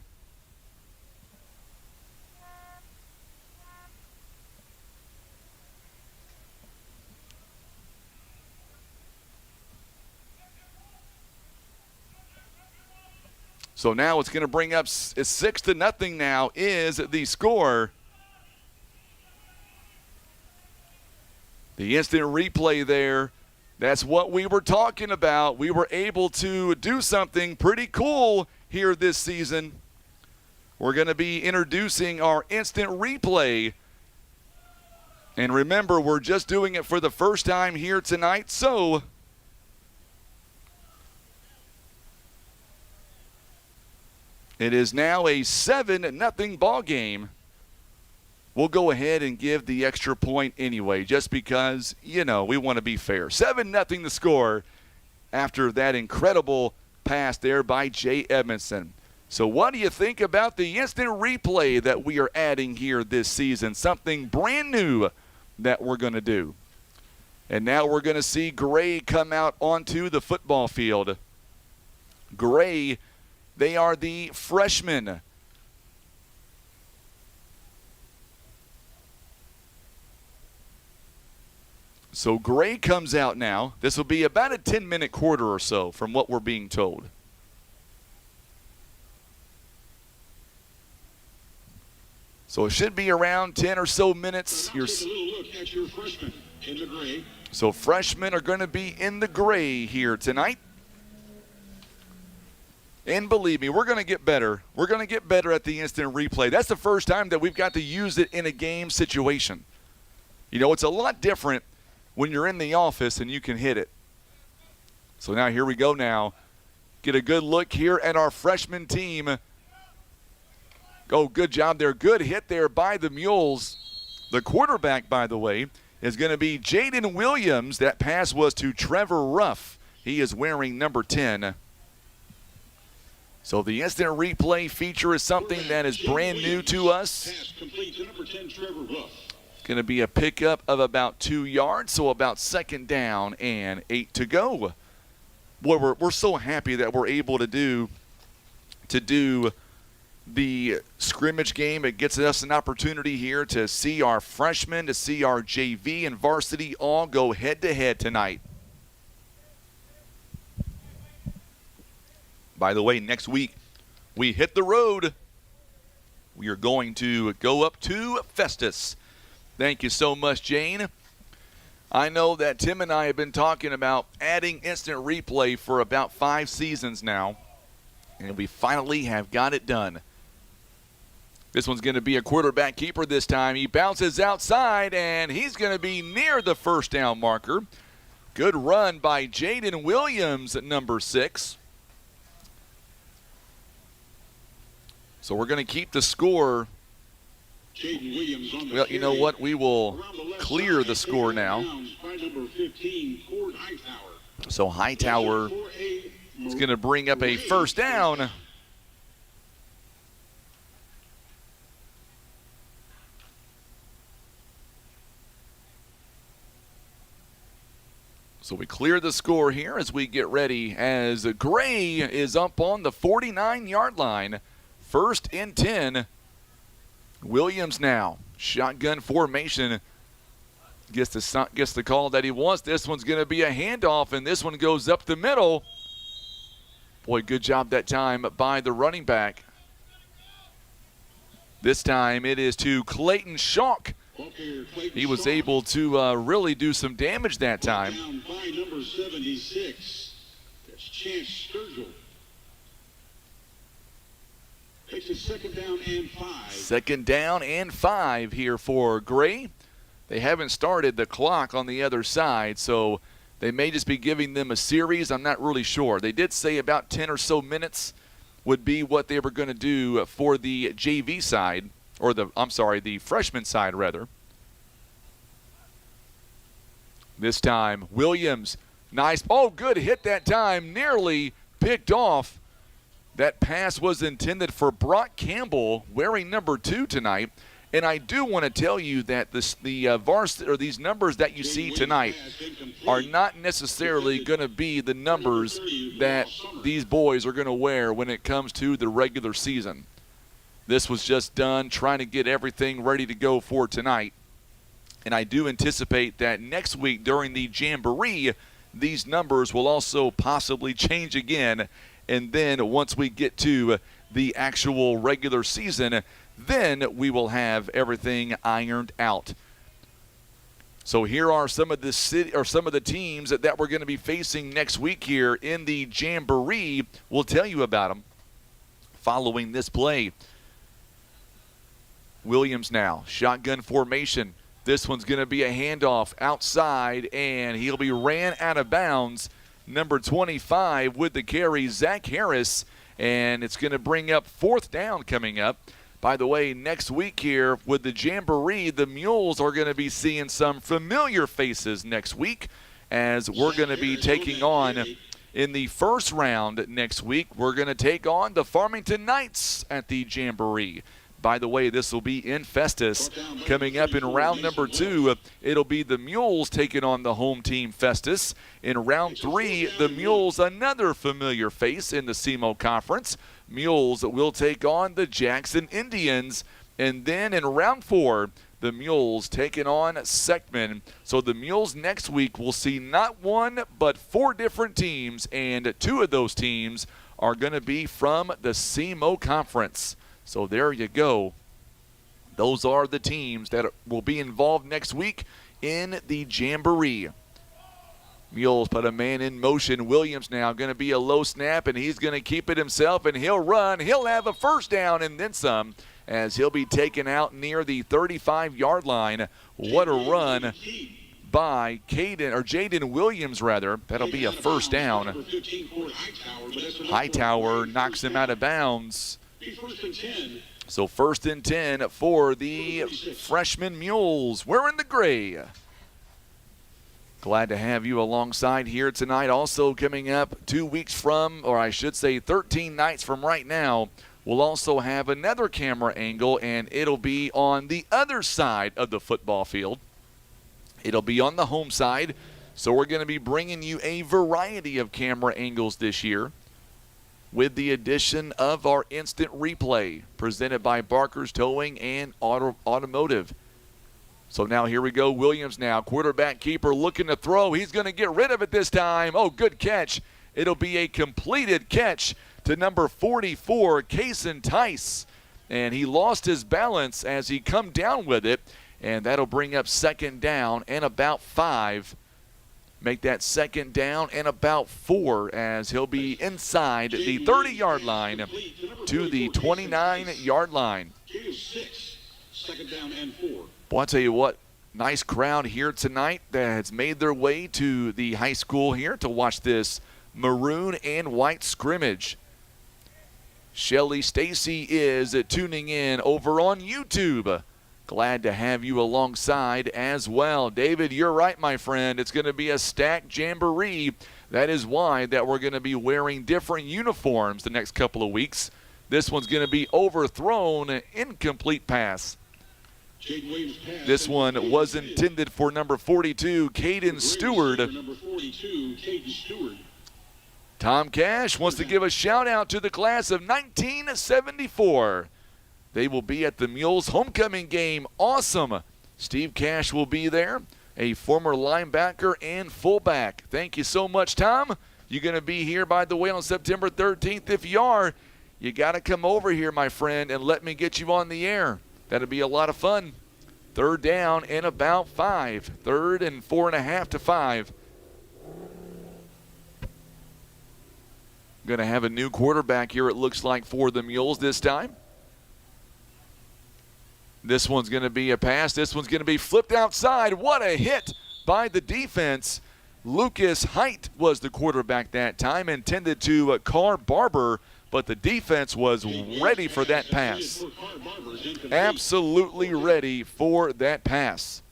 So now it's going to bring up 6-0 now is the score. The instant replay there, that's what we were talking about. We were able to do something pretty cool here this season. We're going to be introducing our instant replay. And remember, we're just doing it for the first time here tonight, so it is now a 7-0 ball game. We'll go ahead and give the extra point anyway, just because, we want to be fair. 7-0 the score after that incredible pass there by Jay Edmondson. So what do you think about the instant replay that we are adding here this season? Something brand new that we're going to do. And now we're going to see Gray come out onto the football field. Gray, they are the freshmen. So Gray comes out now. This will be about a 10-minute quarter or so from what we're being told. So it should be around 10 or so minutes. Take a little look at your freshmen in the gray. So freshmen are going to be in the gray here tonight. And believe me, we're going to get better. We're going to get better at the instant replay. That's the first time that we've got to use it in a game situation. It's a lot different when you're in the office and you can hit it. So now here we go now. Get a good look here at our freshman team. Oh, good job there. Good hit there by the Mules. The quarterback, by the way, is going to be Jaden Williams. That pass was to Trevor Ruff. He is wearing number 10. So the instant replay feature is something that is brand new to us. Pass complete to number 10, Trevor Ruff. Going to be a pickup of about 2 yards, so about 2nd down and 8 to go. boy, we're so happy that we're able to do the scrimmage game. It gets us an opportunity here to see our freshmen, to see our JV and varsity all go head-to-head tonight. By the way, next week we hit the road. We are going to go up to Festus. Thank you so much, Jane. I know that Tim and I have been talking about adding instant replay for about 5 seasons now, and we finally have got it done. This one's going to be a quarterback keeper this time. He bounces outside, and he's going to be near the first down marker. Good run by Jaden Williams at number 6. So we're going to keep the score. Well, you know what? We will clear the score now. So Hightower is going to bring up a first down. So we clear the score here as we get ready, as Gray is up on the 49-yard line. 1st and 10. Williams now. Shotgun formation. Gets the call that he wants. This one's going to be a handoff, and this one goes up the middle. Boy, good job that time by the running back. This time it is to Clayton Schalk. He was able to really do some damage that time. Down by number 76. That's Chance Sturgill. Takes a 2nd down and 5. 2nd down and 5 here for Gray. They haven't started the clock on the other side, so they may just be giving them a series. I'm not really sure. They did say about 10 or so minutes would be what they were going to do for the JV side, or the freshman side rather. This time, Williams, nice, good hit that time, nearly picked off. That pass was intended for Brock Campbell, wearing number 2 tonight. And I do want to tell you that the varsity, or these numbers that you see tonight, are not necessarily going to be the numbers that these boys are going to wear when it comes to the regular season. This was just done trying to get everything ready to go for tonight. And I do anticipate that next week during the Jamboree, these numbers will also possibly change again. And then once we get to the actual regular season, then we will have everything ironed out. So here are some of the teams that we're going to be facing next week here in the Jamboree. We'll tell you about them following this play. Williams now, shotgun formation. This one's going to be a handoff outside, and he'll be ran out of bounds. Number 25 with the carry, Zach Harris, and it's going to bring up 4th down coming up. By the way, next week here with the Jamboree, the Mules are going to be seeing some familiar faces next week, as we're going to be taking on, in the first round next week, we're going to take on the Farmington Knights at the Jamboree. By the way, this will be in Festus. Coming up in round number 2, it'll be the Mules taking on the home team Festus. In round 3, the Mules, another familiar face in the SEMO Conference. Mules will take on the Jackson Indians. And then in round 4, the Mules taking on Seckman. So the Mules next week will see not 1 but 4 different teams, and 2 of those teams are going to be from the SEMO Conference. So there you go. Those are the teams that will be involved next week in the Jamboree. Mules put a man in motion. Williams now going to be a low snap, and he's going to keep it himself, and he'll run. He'll have a first down and then some, as he'll be taken out near the 35-yard line. What a run by Jaden Williams, rather. That'll be a first down. Hightower knocks him out of bounds. So 1st and 10 for the freshman Mules. We're in the gray. Glad to have you alongside here tonight. Also coming up 2 weeks from, or I should say 13 nights from right now, we'll also have another camera angle, and it'll be on the other side of the football field. It'll be on the home side. So we're going to be bringing you a variety of camera angles this year with the addition of our instant replay presented by Barker's Towing and Automotive. So now here we go. Williams now, quarterback keeper looking to throw. He's going to get rid of it this time. Oh, good catch. It'll be a completed catch to number 44, Kaysen Tice. And he lost his balance as he come down with it. And that'll bring up second down and about 5. Make that second down and about 4 as he'll be inside the 30-yard line to the 29-yard line. Second down and 4. Well, I'll tell you what, nice crowd here tonight that has made their way to the high school here to watch this Maroon and White scrimmage. Shelly Stacy is tuning in over on YouTube. Glad to have you alongside as well. David, you're right, my friend. It's going to be a stacked jamboree. That is why that we're going to be wearing different uniforms the next couple of weeks. This one's going to be overthrown, incomplete pass. This one was intended for number 42, Caden Stewart. Tom Cash wants to give a shout out to the class of 1974. They will be at the Mules homecoming game. Awesome. Steve Cash will be there, a former linebacker and fullback. Thank you so much, Tom. You're going to be here, by the way, on September 13th. If you are, you got to come over here, my friend, and let me get you on the air. That'll be a lot of fun. Third down and about 5. Third and 4.5 to 5. Going to have a new quarterback here, it looks like, for the Mules this time. This one's going to be a pass. This one's going to be flipped outside. What a hit by the defense. Lucas Height was the quarterback that time, intended to Carr Barber, but the defense was ready for that pass. Absolutely ready for that pass.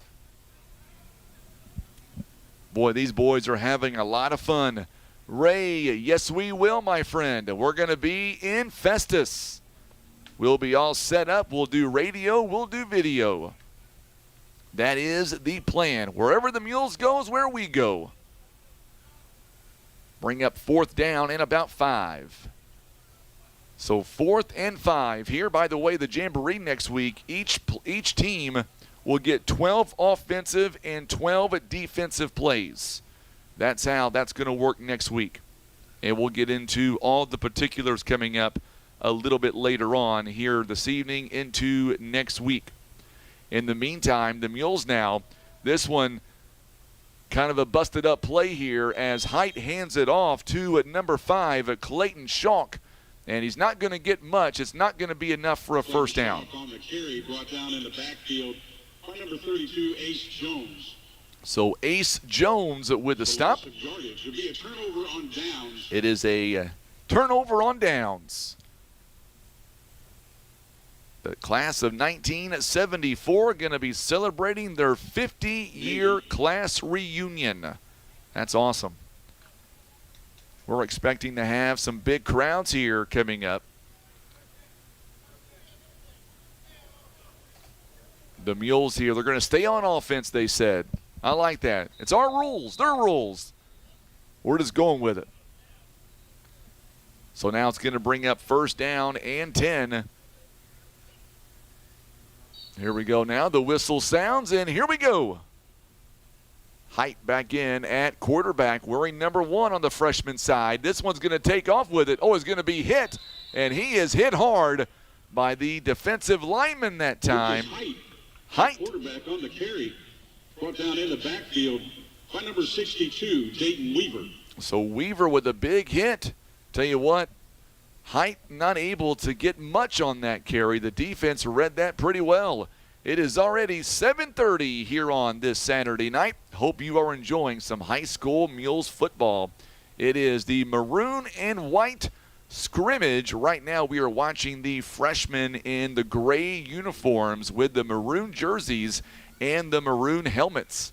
Boy, these boys are having a lot of fun. Ray, yes we will, my friend. We're going to be in Festus. We'll be all set up. We'll do radio. We'll do video. That is the plan. Wherever the Mules goes, where we go. Bring up fourth down and about 5. So 4th and 5 here. By the way, the Jamboree next week, each team will get 12 offensive and 12 defensive plays. That's how that's going to work next week. And we'll get into all the particulars coming up a little bit later on here this evening into next week. In the meantime, the Mules now, this one kind of a busted up play here as Height hands it off to number 5, Clayton Schalk. And he's not going to get much. It's not going to be enough for a first down. On the carry, brought down in the backfield by number 32, Ace Jones. So Ace Jones with the stop. It is a turnover on downs. The class of 1974 going to be celebrating their 50-year class reunion. That's awesome. We're expecting to have some big crowds here coming up. The Mules here, they're going to stay on offense, they said. I like that. It's our rules, their rules. We're just going with it. So now it's going to bring up first down and 10. Here we go now. The whistle sounds, and here we go. Height back in at quarterback, wearing number 1 on the freshman side. This one's going to take off with it. Oh, it's going to be hit, and he is hit hard by the defensive lineman that time. Height. Quarterback on the carry. Brought down in the backfield by number 62, Dayton Weaver. So Weaver with a big hit. Tell you what, Height not able to get much on that carry. The defense read that pretty well. It is already 7:30 here on this Saturday night. Hope you are enjoying some high school Mules football. It is the Maroon and White scrimmage. Right now we are watching the freshmen in the gray uniforms with the maroon jerseys and the maroon helmets.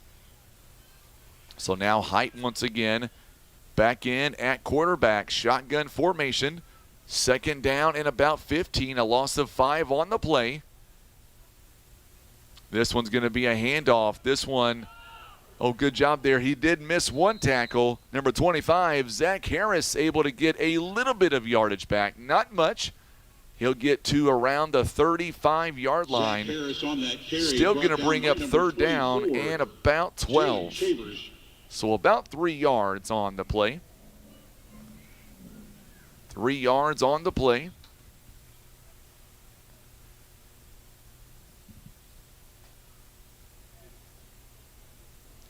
So now Height once again back in at quarterback. Shotgun formation. Second down and about 15. A loss of 5 on the play. This one's going to be a handoff. This one Oh, good job there. He did miss one tackle. Number 25, Zach Harris, able to get a little bit of yardage back. Not much. He'll get to around the 35-yard line. Still going to bring up third down and about 12. So about 3 yards on the play. 3 yards on the play.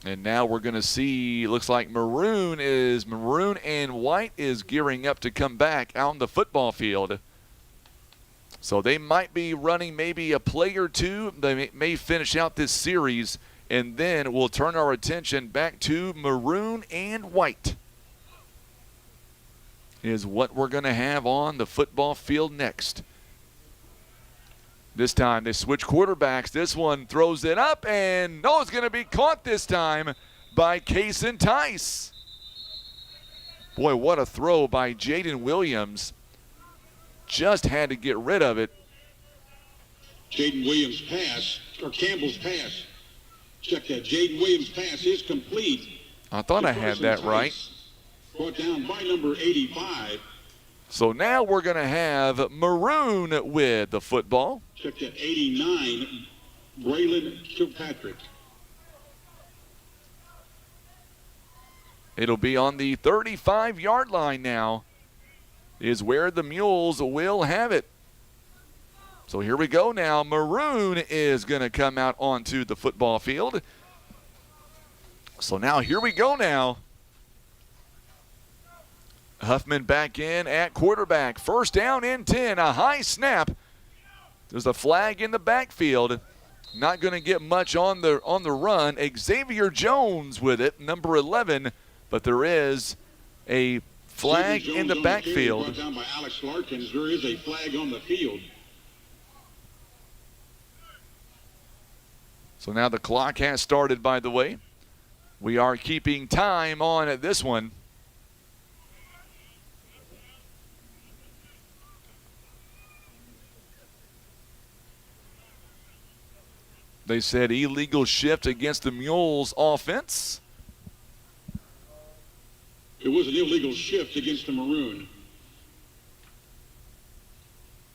And now we're going to see, looks like Maroon and White is gearing up to come back on the football field. So they might be running maybe a play or two. They may finish out this series, and then we'll turn our attention back to Maroon and White is what we're going to have on the football field next. This time they switch quarterbacks. This one throws it up, and no, it's going to be caught this time by Kason Tice. Boy, what a throw by Jaden Williams. Just had to get rid of it. Jaden Williams' pass, or Campbell's pass. Check that. Jaden Williams' pass is complete. I thought I had that right. Brought down by number 85. So now we're going to have Maroon with the football. Check that. 89, Braylon Kilpatrick. It'll be on the 35-yard line now is where the Mules will have it. So here we go now. Maroon is going to come out onto the football field. So now here we go now. Huffman back in at quarterback. First down and 10. A high snap. There's a flag in the backfield. Not going to get much on the run. Xavier Jones with it, number 11. But there is a flag in the backfield. Brought down by Alex Larkins. There is a flag on the field. So now the clock has started, by the way. We are keeping time on this one. They said illegal shift against the Mules offense. It was an illegal shift against the Maroon.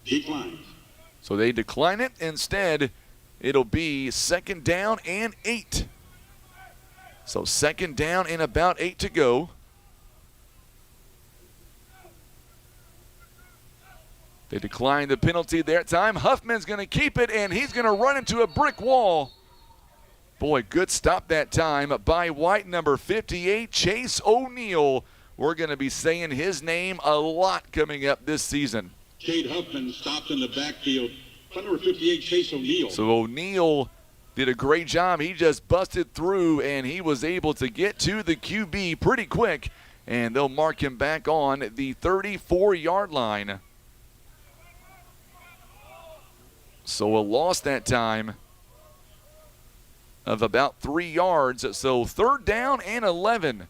Decline. So they decline it. Instead, it'll be second down and 8. So second down and about 8 to go. They declined the penalty that time. Huffman's going to keep it, and he's going to run into a brick wall. Boy, good stop that time by White, number 58, Chase O'Neal. We're going to be saying his name a lot coming up this season. Cade Huffman stopped in the backfield. Number 58, Chase O'Neal. So O'Neal did a great job. He just busted through, and he was able to get to the QB pretty quick, and they'll mark him back on the 34-yard line. So a loss that time of about 3 yards. So third down and 11.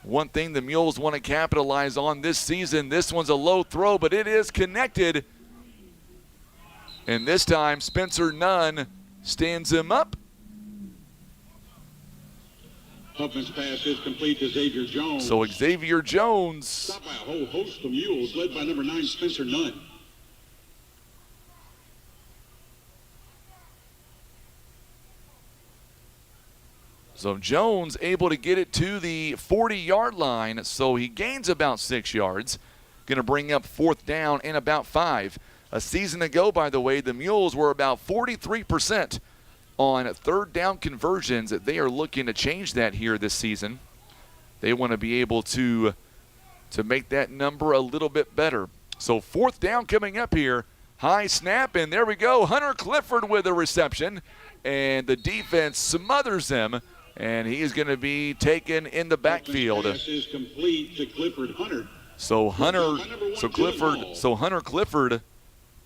One thing the Mules want to capitalize on this season. This one's a low throw, but it is connected. And this time Spencer Nunn stands him up. Huffman's pass is complete to Xavier Jones. So Xavier Jones. Stopped by a whole host of Mules, led by number 9, Spencer Nunn. So Jones able to get it to the 40-yard line, so he gains about 6 yards. Going to bring up fourth down and about 5. A season ago, by the way, the Mules were about 43% on third down conversions. They are looking to change that here this season. They want to be able to make that number a little bit better. So fourth down coming up here. High snap, and there we go. Hunter Clifford with a reception, and the defense smothers him. And he is going to be taken in the backfield. Pass is complete to Clifford Hunter. Hunter Clifford,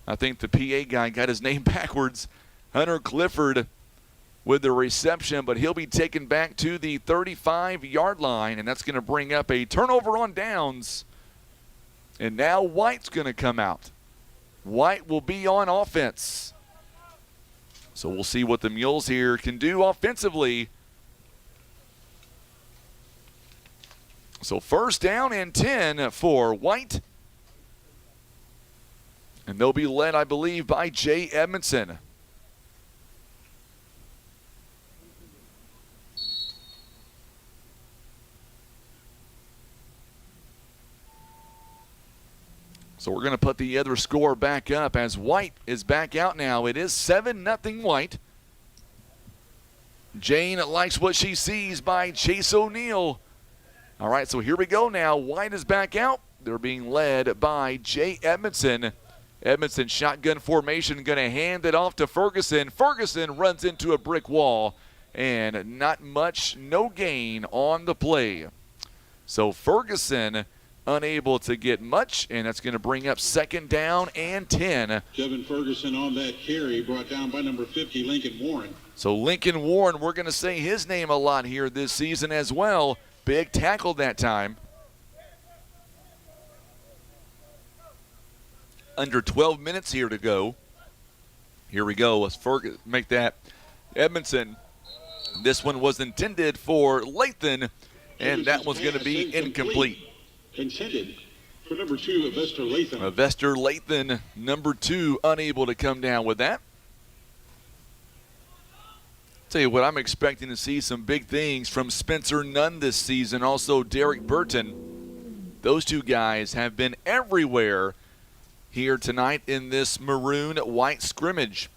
I think the PA guy got his name backwards. Hunter Clifford with the reception, but he'll be taken back to the 35-yard line, and that's going to bring up a turnover on downs. And now White's going to come out. White will be on offense. So we'll see what the Mules here can do offensively. So first down and 10 for White. And they'll be led, I believe, by Jay Edmondson. So we're going to put the other score back up as White is back out now. It is 7-0 White. Jane likes what she sees by Chase O'Neal. All right, so here we go now. White is back out. They're being led by Jay Edmondson. Edmondson shotgun formation, going to hand it off to Ferguson. Ferguson runs into a brick wall, and not much, no gain on the play. So Ferguson unable to get much, and that's going to bring up second down and 10. Kevin Ferguson on that carry, brought down by number 50, Lincoln Warren. So Lincoln Warren, we're going to say his name a lot here this season as well. Big tackle that time. Under 12 minutes here to go. Here we go. Let's make that Edmondson. This one was intended for Lathan, and that one's going to be incomplete. Intended for number 2, Vester Lathan. Vester Lathan, number 2, unable to come down with that. Tell you what, I'm expecting to see some big things from Spencer Nunn this season. Also, Derek Burton. Those two guys have been everywhere here tonight in this Maroon White scrimmage.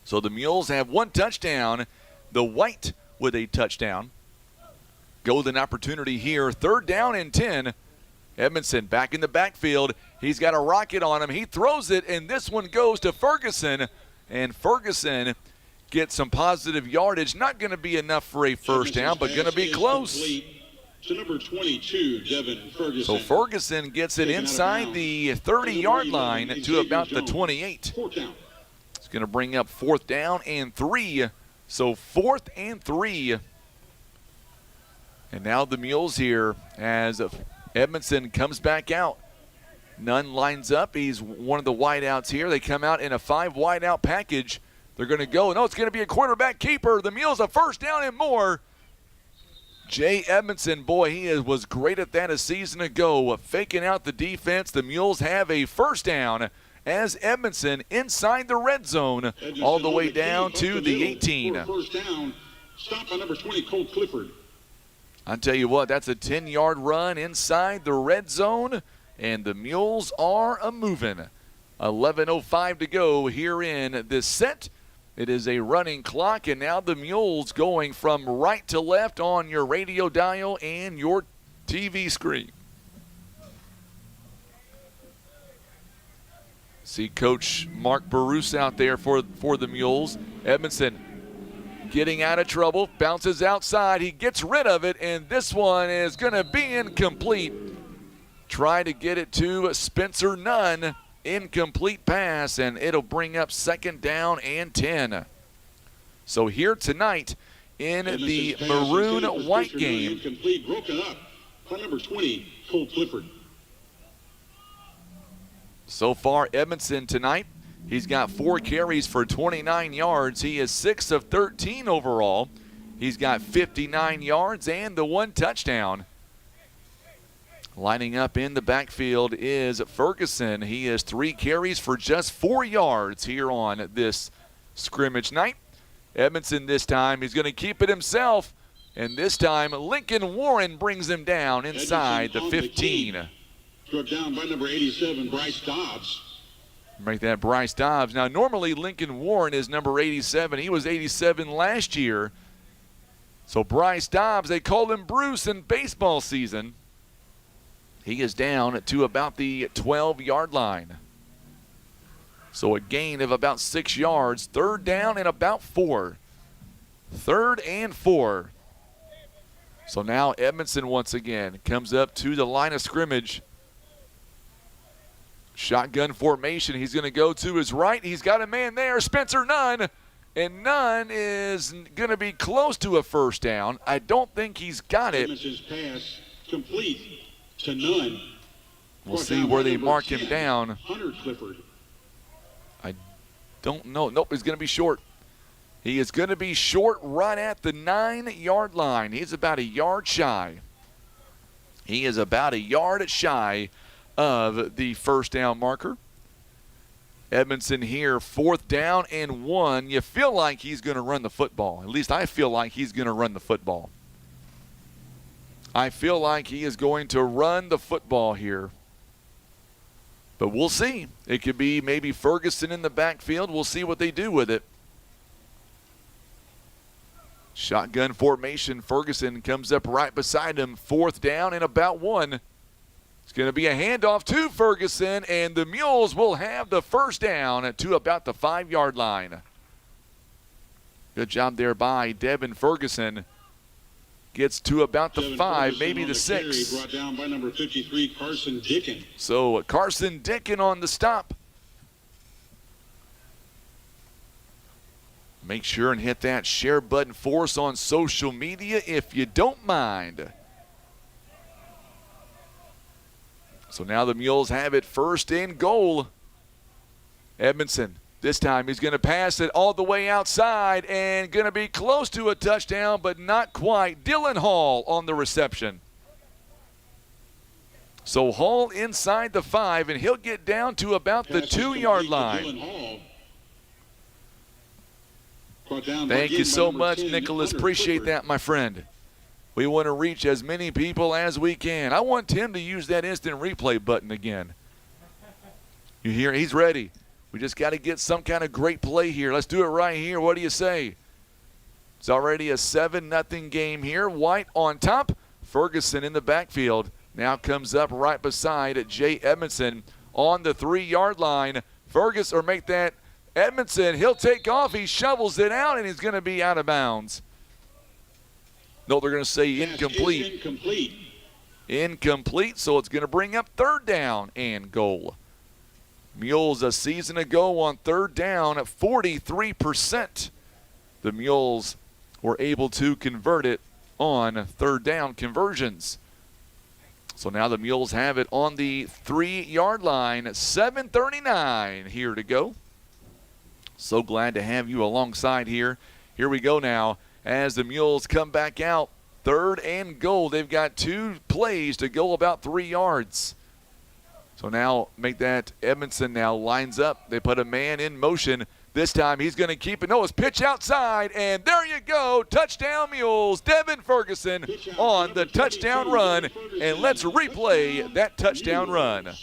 So the Mules have one touchdown. The White with a touchdown. Golden opportunity here. Third down and 10. Edmondson back in the backfield. He's got a rocket on him. He throws it, and this one goes to Ferguson. And Ferguson gets some positive yardage. Not going to be enough for a first down, but going to be close. To number 22, Devin Ferguson. So Ferguson gets it inside the 30-yard line to about the 28. It's going to bring up fourth down and 3. So 4th and 3. And now the Mules here as Edmondson comes back out. Nunn lines up. He's one of the wideouts here. They come out in a 5 wideout package. They're going to go. No, it's going to be a quarterback keeper. The Mules a first down and more. Jay Edmondson, boy, he was great at that a season ago. Faking out the defense. The Mules have a first down as Edmondson inside the red zone all the way down to the 18. First down. Stop by number 20, Cole Clifford. I'll tell you what, that's a 10-yard run inside the red zone, and the Mules are a-moving. 11:05 to go here in this set. It is a running clock, and now the Mules going from right to left on your radio dial and your TV screen. See Coach Mark Barus out there for the Mules. Edmondson getting out of trouble, bounces outside. He gets rid of it, and this one is going to be incomplete. Try to get it to Spencer Nunn. Incomplete pass, and it'll bring up second down and 10. So here tonight in the Maroon White game. Incomplete, broken up by number 20, Cole Clifford. So far, Edmondson tonight, he's got 4 carries for 29 yards. He is 6 of 13 overall. He's got 59 yards and the 1 touchdown. Lining up in the backfield is Ferguson. He has 3 carries for just 4 yards here on this scrimmage night. Edmondson this time, he's going to keep it himself. And this time, Lincoln Warren brings him down inside the 15. Struck down by number 87, Bryce Dobbs. Make that Bryce Dobbs. Now, normally Lincoln Warren is number 87. He was 87 last year. So Bryce Dobbs, they called him Bruce in baseball season. He is down to about the 12-yard line. So a gain of about 6 yards. Third down and about 4. 3rd and 4. So now Edmondson once again comes up to the line of scrimmage. Shotgun formation. He's going to go to his right. He's got a man there, Spencer Nunn. And Nunn is going to be close to a first down. I don't think he's got it. Edmondson's pass complete to Nunn. We'll see where they mark him down. Hunter Clifford. I don't know. Nope, he's going to be short. He is going to be short right at the 9-yard line. He's about a yard shy. He is about a yard shy of the first down marker. Edmondson here, 4th down and 1. You feel like he's going to run the football. At least I feel like he's going to run the football. I feel like he is going to run the football here. But we'll see. It could be maybe Ferguson in the backfield. We'll see what they do with it. Shotgun formation. Ferguson comes up right beside him. 4th down and about 1. It's going to be a handoff to Ferguson, and the Mules will have the first down to about the 5-yard line. Good job there by Devin Ferguson. Gets to about the 5, maybe the 6. Brought down by number 53, Carson Dickin. So Carson Dickin on the stop. Make sure and hit that share button for us on social media if you don't mind. So now the Mules have it 1st and goal. Edmondson, this time he's going to pass it all the way outside and going to be close to a touchdown, but not quite. Dylan Hall on the reception. So Hall inside the 5, and he'll get down to about the 2-yard line. Thank you so much, Nicholas. Appreciate that, my friend. We want to reach as many people as we can. I want Tim to use that instant replay button again. You hear? He's ready. We just got to get some kind of great play here. Let's do it right here. What do you say? It's already a 7-0 game here. White on top. Ferguson in the backfield. Now comes up right beside Jay Edmondson on the 3-yard line. Ferguson, or make that Edmondson. He'll take off. He shovels it out, and he's going to be out of bounds. No, they're going to say incomplete. Incomplete, so it's going to bring up 3rd down and goal. Mules a season ago on 3rd down at 43%. The Mules were able to convert it on 3rd down conversions. So now the Mules have it on the 3-yard line. 7:39 here to go. So glad to have you alongside here. Here we go now. As the Mules come back out, 3rd and goal. They've got 2 plays to go about 3 yards. So now make that Edmondson now lines up. They put a man in motion. This time he's going to keep it. No, it's pitch outside, and there you go. Touchdown Mules. Devin Ferguson on the touchdown run, and let's replay that touchdown run.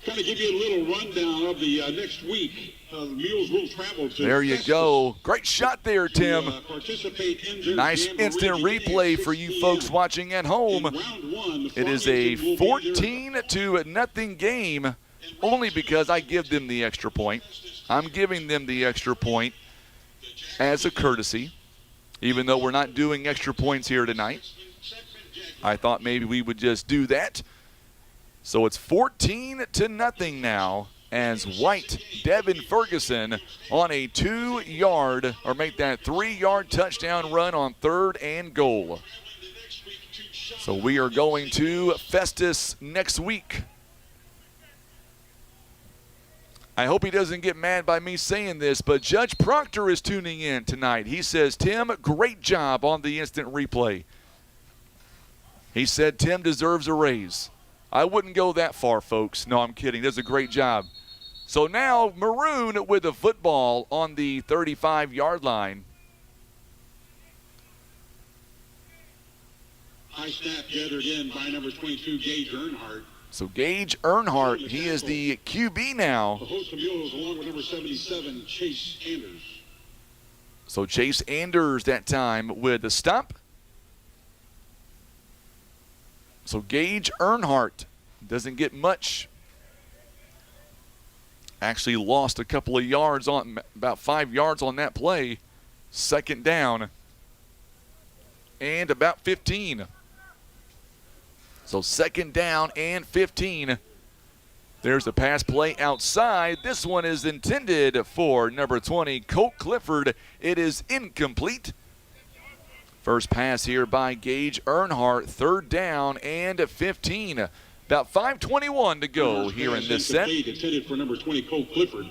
Kind of give you a little rundown of the next week. The Mules will travel to There you go. Great shot there, Tim. Nice instant replay for you folks watching at home. It is a 14-0 game, only because I give them the extra point. I'm giving them the extra point as a courtesy, even though we're not doing extra points here tonight. I thought maybe we would just do that. So it's 14-0 now as White, Devin Ferguson on a 2-yard, or make that 3-yard touchdown run on 3rd and goal. So we are going to Festus next week. I hope he doesn't get mad by me saying this, but Judge Proctor is tuning in tonight. He says, Tim, great job on the instant replay. He said Tim deserves a raise. I wouldn't go that far, folks. No, I'm kidding. Does a great job. So now Maroon with the football on the 35-yard line. High snap gathered in by number 22, Gage Earnhardt. So Gage Earnhardt, he is the QB now. The host of Mules along with number 77, Chase Anders. So Chase Anders that time with the stop. So Gage Earnhardt doesn't get much. Actually lost a couple of yards on, about 5 yards on that play. 2nd down and about 15. So 2nd down and 15. There's a pass play outside. This one is intended for number 20, Colt Clifford. It is incomplete. First pass here by Gage Earnhardt, 3rd down and 15. About 5:21 to go here in this set. Intended for number 20, Colt Clifford.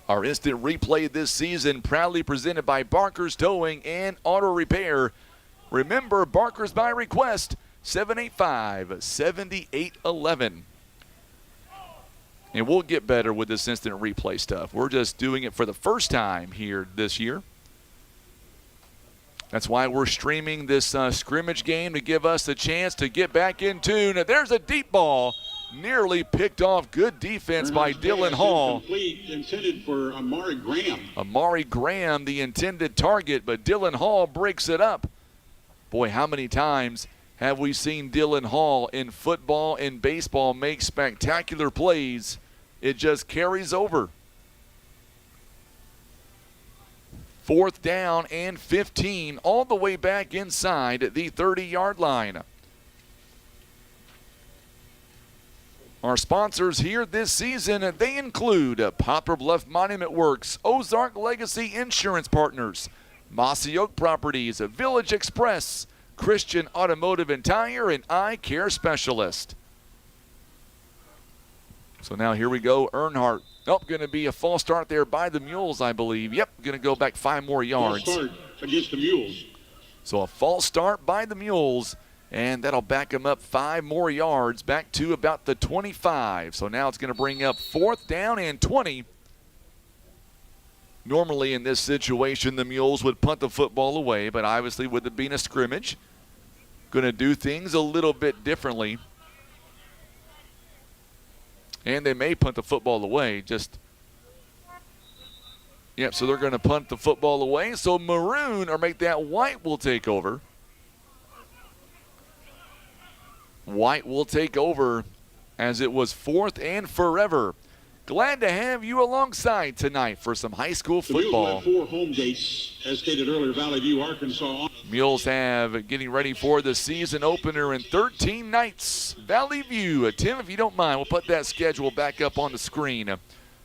Our instant replay this season proudly presented by Barker's Towing and Auto Repair. Remember, Barker's by request, 785-7811. And we'll get better with this instant replay stuff. We're just doing it for the first time here this year. That's why we're streaming this scrimmage game to give us the chance to get back in tune. There's a deep ball. Nearly picked off. Good defense by Dylan Hall. Incomplete, intended for Amari Graham. Amari Graham, the intended target, but Dylan Hall breaks it up. Boy, how many times have we seen Dylan Hall in football and baseball make spectacular plays? It just carries over. 4th down and 15, all the way back inside the 30-yard line. Our sponsors here this season, they include Poplar Bluff Monument Works, Ozark Legacy Insurance Partners, Mossy Oak Properties, Village Express, Christian Automotive and Tire, and Eye Care Specialist. So now here we go, Earnhardt. Oh, going to be a false start there by the Mules, I believe. Yep, going to go back 5 more yards. False start against the Mules. So a false start by the Mules. And that'll back him up 5 more yards, back to about the 25. So now it's going to bring up 4th down and 20. Normally in this situation, the Mules would punt the football away, but obviously with it being a scrimmage, going to do things a little bit differently. And they may punt the football away, Yep, so they're going to punt the football away. So Maroon, or make that White, will take over. White will take over as it was 4th and forever. Glad to have you alongside tonight for some high school football. The Mules have 4 home dates, as stated earlier, Valley View, Arkansas. Mules have getting ready for the season opener in 13 nights. Valley View. Tim, if you don't mind, we'll put that schedule back up on the screen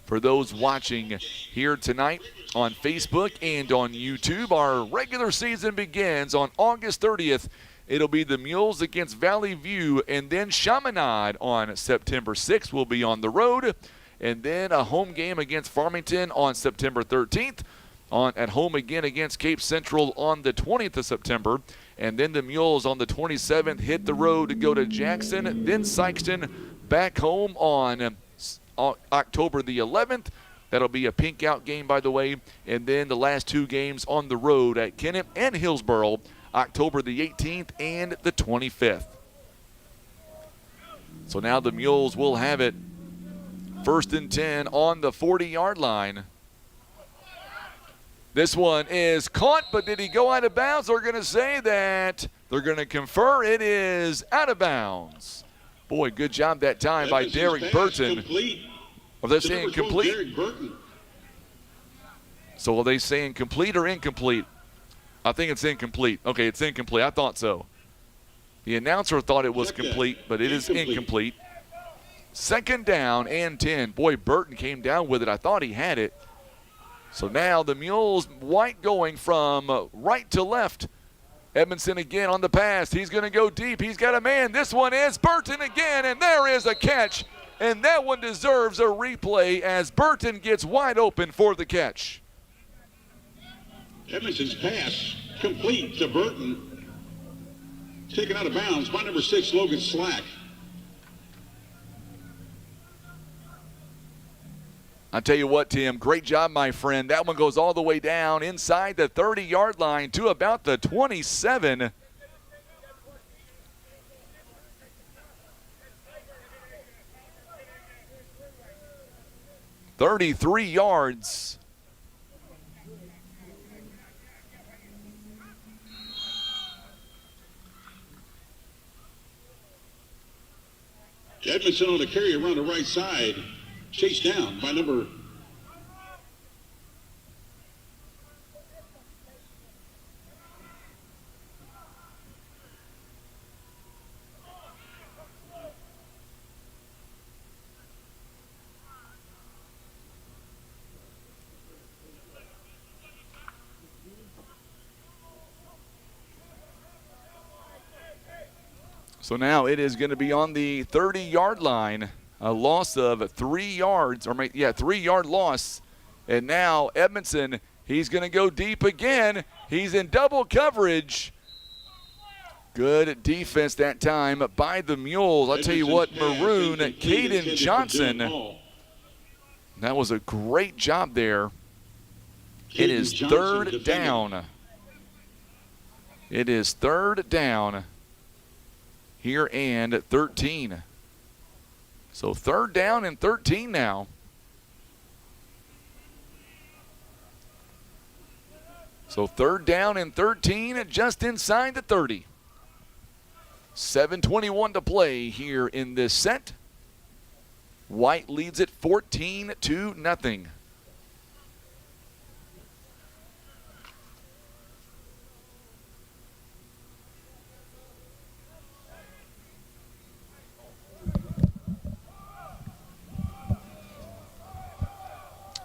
for those watching here tonight on Facebook and on YouTube. Our regular season begins on August 30th. It'll be the Mules against Valley View, and then Chaminade on September 6th will be on the road, and then a home game against Farmington on September 13th, at home again against Cape Central on the 20th of September, and then the Mules on the 27th hit the road to go to Jackson, then Sykeston, back home on October the 11th. That'll be a pink out game, by the way, and then the last 2 games on the road at Kennett and Hillsboro, October the 18th and the 25th. So now the Mules will have it 1st and 10 on the 40-yard line. This one is caught, but did he go out of bounds? They're going to say that they're going to confer it is out of bounds. Boy, good job that time by Derek Burton. Are they saying complete? So are they saying complete or incomplete? I think it's incomplete. Okay, it's incomplete. I thought so. The announcer thought it was complete, but it is incomplete. 2nd down and 10. Boy, Burton came down with it. I thought he had it. So now the Mules, White going from right to left. Edmondson again on the pass. He's going to go deep. He's got a man. This one is Burton again, and there is a catch. And that one deserves a replay as Burton gets wide open for the catch. Edmondson's pass complete to Burton. Taken out of bounds by number 6, Logan Slack. I tell you what, Tim, great job, my friend. That one goes all the way down inside the 30-yard line to about the 27. 33 yards. Edmondson on the carry around the right side. Chased down by number So now it is going to be on the 30-yard line. A loss of 3 yards, 3-yard loss And now Edmondson, he's going to go deep again. He's in double coverage. Good defense that time by the Mules. I'll tell you what, Maroon, Caden Johnson, that was a great job there. It is third down. It is third down here and 13. So third down and 13 now. So third down and 13 just inside the 30. 7:21 to play here in this set. White leads it 14-0.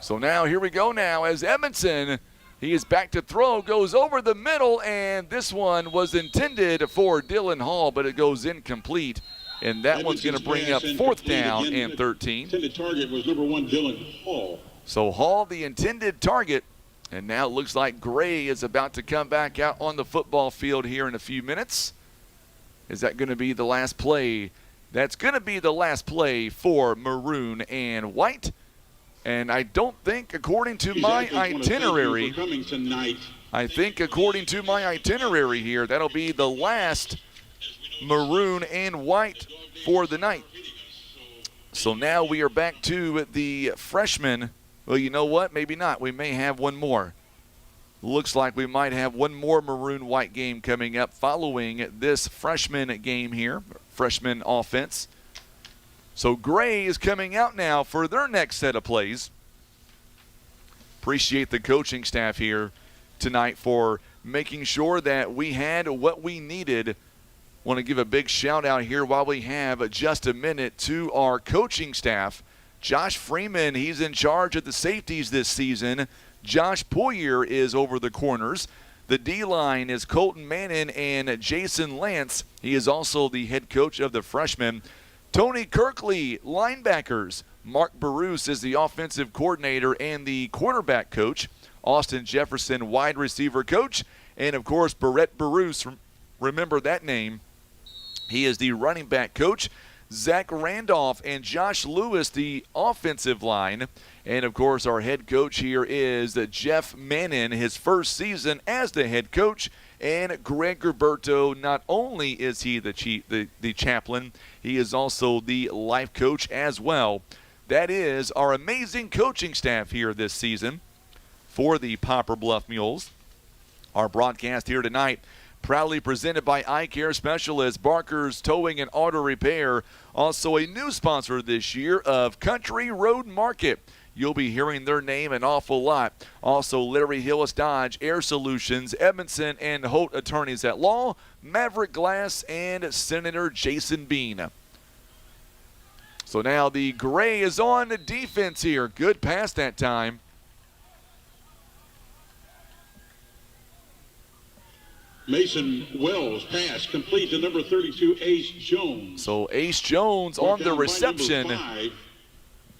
So now here we go now as Edmondson, he is back to throw, goes over the middle, and this one was intended for Dylan Hall, but it goes incomplete. And that one's going to bring up fourth down and 13. Intended target was number 1, Dylan Hall. So Hall, the intended target, and now it looks like Gray is about to come back out on the football field here in a few minutes. Is that going to be the last play? That's going to be the last play for Maroon and White. And I don't think, according to my itinerary, here, that'll be the last Maroon and White for the night. So now we are back to the freshmen. Well, you know what? Maybe not. We may have one more. Looks like we might have one more Maroon-White game coming up following this freshman game here, freshman offense. So Gray is coming out now for their next set of plays. Appreciate the coaching staff here tonight for making sure that we had what we needed. Want to give a big shout out here while we have just a minute to our coaching staff. Josh Freeman, he's in charge of the safeties this season. Josh Poyer is over the corners. The D-line is Colton Mannon and Jason Lance. He is also the head coach of the freshmen. Tony Kirkley, linebackers. Mark Baruch is the offensive coordinator and the quarterback coach. Austin Jefferson, wide receiver coach. And, of course, Barrett Baruch, remember that name. He is the running back coach. Zach Randolph and Josh Lewis, the offensive line. And, of course, our head coach here is Jeff Mannon, his first season as the head coach. And Greg Gerberto, not only is he the chaplain, he is also the life coach as well. That is our amazing coaching staff here this season for the Poplar Bluff Mules. Our broadcast here tonight proudly presented by Eye Care Specialist, Barker's Towing and Auto Repair. Also a new sponsor this year of Country Road Market. You'll be hearing their name an awful lot. Also, Larry Hillis Dodge, Air Solutions, Edmondson and Holt Attorneys at Law, Maverick Glass, and Senator Jason Bean. So now the Gray is on the defense here. Good pass that time. Mason Wells pass complete to number 32, Ace Jones. So Ace Jones on the reception.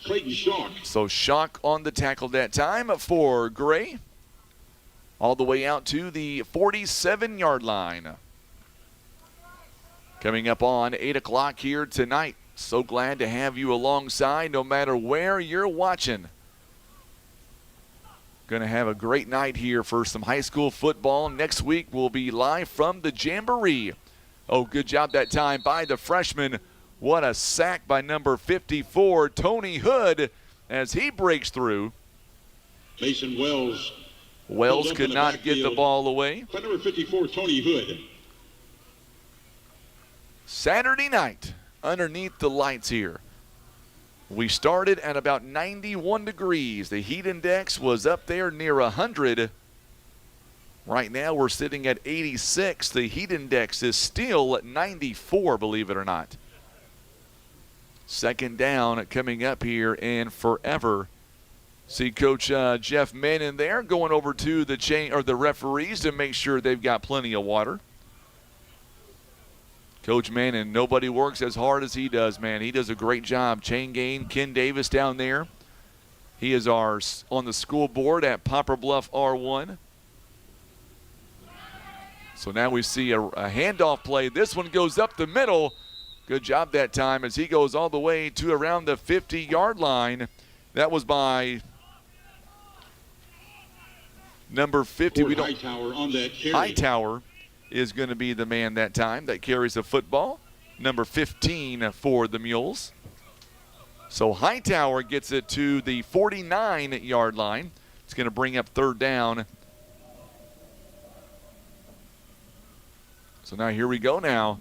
Clayton Shock. So Shock on the tackle that time for Gray. All the way out to the 47-yard line. Coming up on 8 o'clock here tonight. So glad to have you alongside no matter where you're watching. Going to have a great night here for some high school football. Next week we'll be live from the Jamboree. Oh, good job that time by the freshman. What a sack by number 54, Tony Hood, as he breaks through. Mason Wells. Wells could not get the ball away. By number 54, Tony Hood. Saturday night, underneath the lights here. We started at about 91 degrees. The heat index was up there near 100. Right now we're sitting at 86. The heat index is still at 94, believe it or not. Second down coming up here and forever. See Coach Jeff Mannon there going over to the referees to make sure they've got plenty of water. Coach Mannon, nobody works as hard as he does, man. He does a great job. Chain Gain, Ken Davis down there. He is on the school board at Poplar Bluff R1. So now we see a handoff play. This one goes up the middle. Good job that time as he goes all the way to around the 50-yard line. That was by number 50. Hightower on that carry. Hightower is going to be the man that time that carries the football. Number 15 for the Mules. So Hightower gets it to the 49-yard line. It's going to bring up third down. So now here we go now.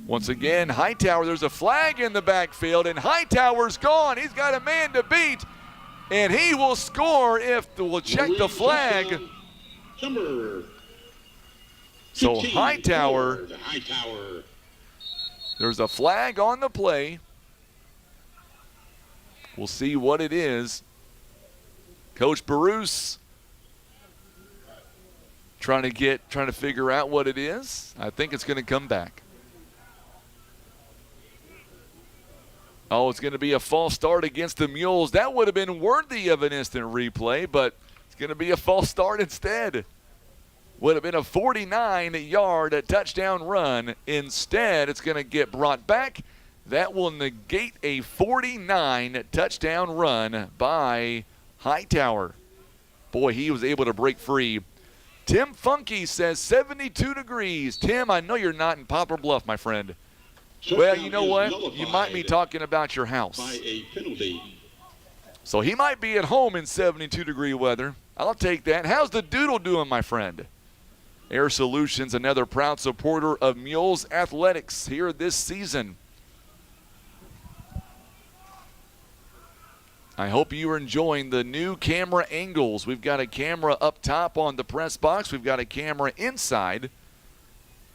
Once again, Hightower, there's a flag in the backfield, and Hightower's gone. He's got a man to beat, and he will score if we'll check the flag. Number So 15, Hightower, Hightower. there's a flag on the play. We'll see what it is. Coach Bruce trying to figure out what it is. I think it's going to come back. Oh, it's going to be a false start against the Mules. That would have been worthy of an instant replay, but it's going to be a false start instead. Would have been a 49-yard touchdown run. Instead, it's going to get brought back. That will negate a 49 touchdown run by Hightower. Boy, he was able to break free. Tim Funky says 72 degrees. Tim, I know you're not in Poplar Bluff, my friend. Well, you know what? You might be talking about your house. By a penalty. So he might be at home in 72-degree weather. I'll take that. How's the doodle doing, my friend? Air Solutions, another proud supporter of Mules Athletics here this season. I hope you are enjoying the new camera angles. We've got a camera up top on the press box. We've got a camera inside.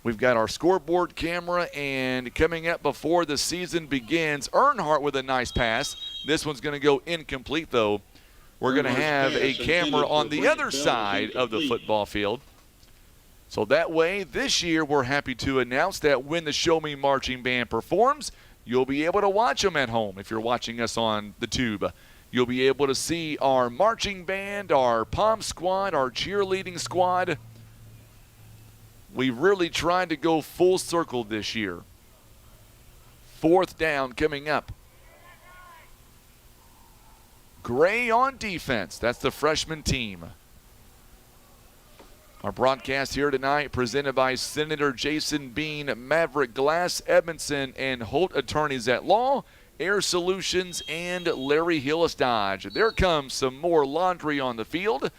We've got our scoreboard camera, and coming up before the season begins, Earnhardt with a nice pass. This one's going to go incomplete, though. We're going to have a camera on the other side of the football field. So that way, this year, we're happy to announce that when the Show Me Marching Band performs, you'll be able to watch them at home if you're watching us on the tube. You'll be able to see our marching band, our pom squad, our cheerleading squad. We've really tried to go full circle this year. Fourth down coming up. Gray on defense. That's the freshman team. Our broadcast here tonight presented by Senator Jason Bean, Maverick Glass, Edmondson, and Holt Attorneys at Law, Air Solutions, and Larry Hillis Dodge. There comes some more laundry on the field,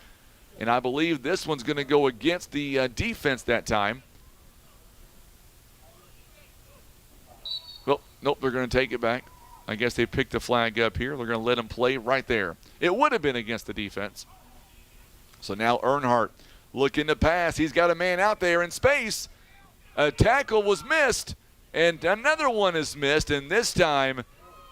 and I believe this one's going to go against the defense that time. Well, nope, they're going to take it back. I guess they picked the flag up here. They're going to let him play right there. It would have been against the defense. So now Earnhardt looking to pass. He's got a man out there in space. A tackle was missed, and another one is missed, and this time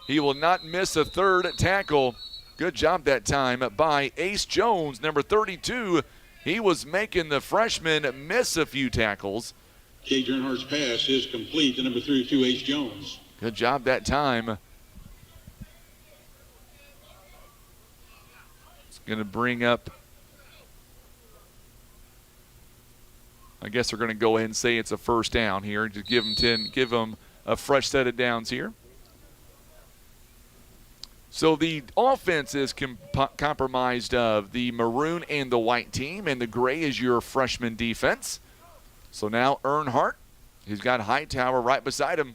he will not miss a third tackle. Good job that time by Ace Jones, number 32. He was making the freshman miss a few tackles. Cage Earnhardt's pass is complete to number 32, Ace Jones. Good job that time. It's going to bring up, I guess they're going to go ahead and say it's a first down here. Just give them a fresh set of downs here. So the offense is compromised of the Maroon and the White team, and the Gray is your freshman defense. So now Earnhardt, he's got Hightower right beside him.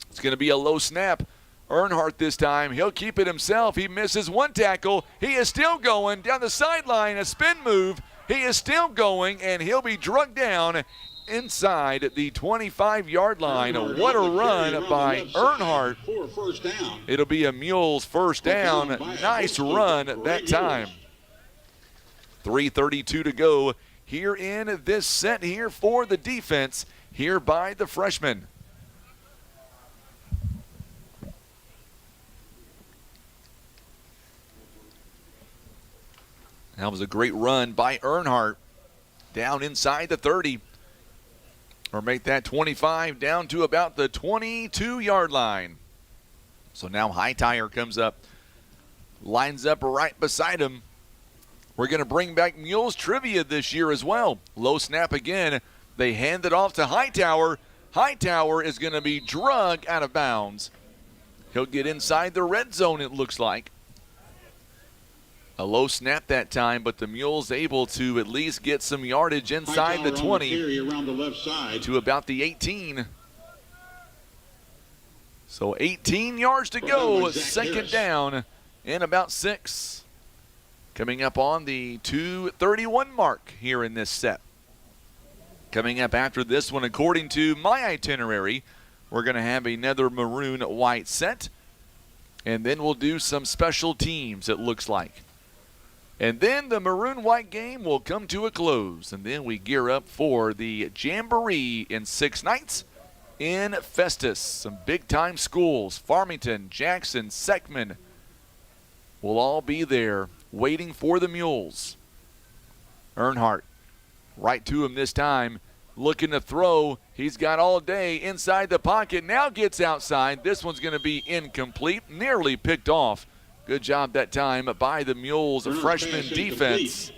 It's going to be a low snap. Earnhardt this time, he'll keep it himself. He misses one tackle. He is still going down the sideline, a spin move. He is still going, and he'll be drugged down inside the 25-yard line. What a run by Earnhardt. For first down. It'll be a Mules first down. Nice run that time. 3:32 to go here in this set here for the defense here by the freshman. That was a great run by Earnhardt down inside the 30. Or make that 25 down to about the 22-yard line. So now Hightower comes up lines up right beside him. We're going to bring back Mules trivia this year as well. Low snap again. They hand it off to Hightower. Hightower is going to be drugged out of bounds. He'll get inside the red zone, it looks like. A low snap that time, but the Mules able to at least get some yardage inside the 20 around the left side. to about the 18. So 18 yards to go, second down and about 6. Coming up on the 2:31 mark here in this set. Coming up after this one, according to my itinerary, we're going to have another Maroon White set. And then we'll do some special teams, it looks like. And then the Maroon White game will come to a close. And then we gear up for the Jamboree in 6 nights in Festus. Some big-time schools, Farmington, Jackson, Seckman, will all be there waiting for the Mules. Earnhardt, right to him this time, looking to throw. He's got all day inside the pocket. Now gets outside. This one's going to be incomplete, nearly picked off. Good job that time by the Mules, freshman defense.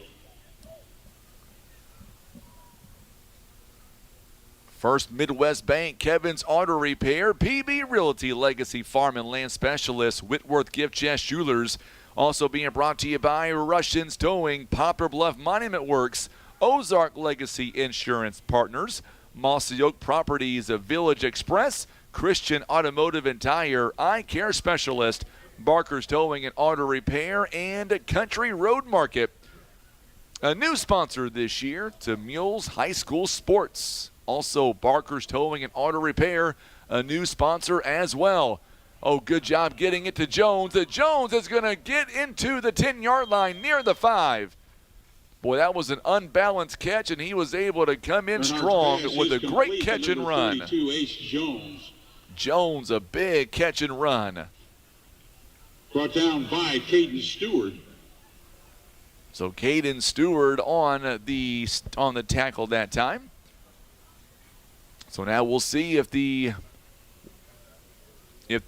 First Midwest Bank, Kevin's Auto Repair, PB Realty, Legacy Farm and Land Specialists, Whitworth Gift Chest Jewelers. Also being brought to you by Russians Towing, Poplar Bluff Monument Works, Ozark Legacy Insurance Partners, Mossy Oak Properties, Village Express, Christian Automotive and Tire, Eye Care Specialist, Barker's Towing and Auto Repair, and Country Road Market. A new sponsor this year to Mules High School Sports. Also, Barker's Towing and Auto Repair, a new sponsor as well. Oh, good job getting it to Jones. Jones is going to get into the 10-yard line near the 5. Boy, that was an unbalanced catch, and he was able to come in strong with a great catch and run. Jones, a big catch and run. Brought down by Caden Stewart. So Caden Stewart on the tackle that time. So now we'll see if the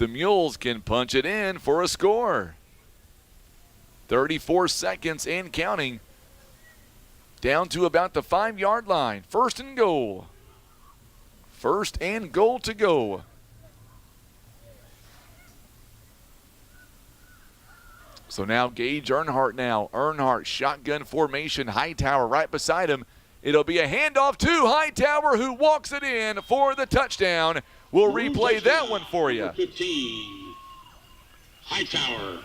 Mules can punch it in for a score. 34 seconds and counting. Down to about the 5-yard line. First and goal. First and goal to go. So now Gage Earnhardt now. Earnhardt, shotgun formation, Hightower right beside him. It'll be a handoff to Hightower, who walks it in for the touchdown. We'll replay that one for you. 15. Hightower.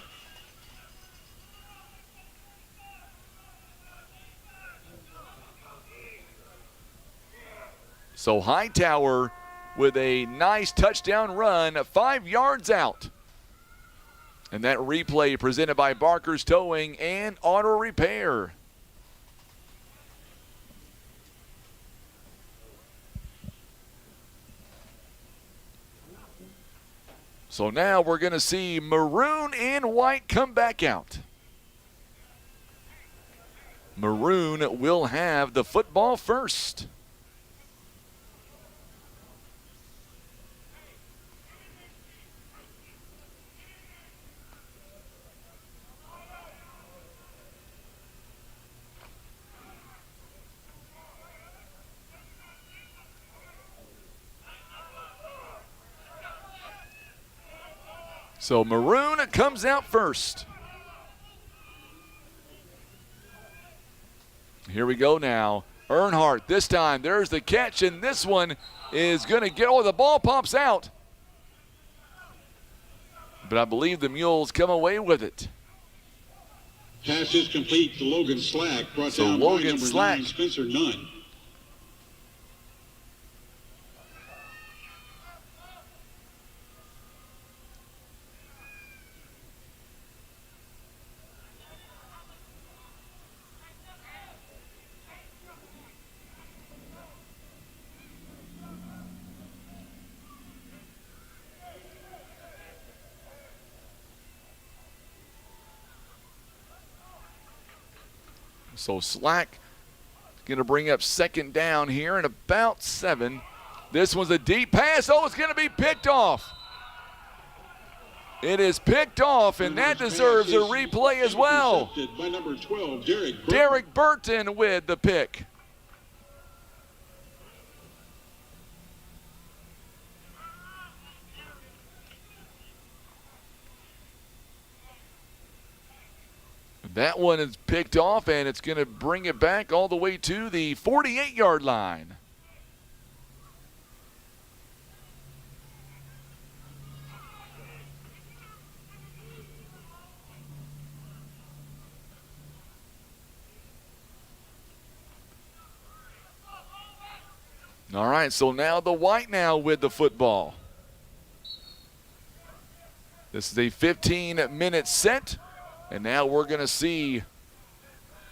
So Hightower with a nice touchdown run, 5 yards out. And that replay presented by Barker's Towing and Auto Repair. So now we're going to see Maroon and White come back out. Maroon will have the football first. So Maroon comes out first. Here we go now. Earnhardt this time. There's the catch, and this one is going to get, oh, the ball pops out. But I believe the Mules come away with it. Pass is complete to Logan Slack. Brought So down Logan by number Slack. 9, Spencer Nunn. So Slack going to bring up second down here at about 7. This one's a deep pass. Oh, it's going to be picked off. It is picked off, and that deserves a replay as well. By number 12, Derek Burton. Derek Burton with the pick. That one is picked off, and it's going to bring it back all the way to the 48-yard line. All right, so now the White now with the football. This is a 15-minute set, and now we're going to see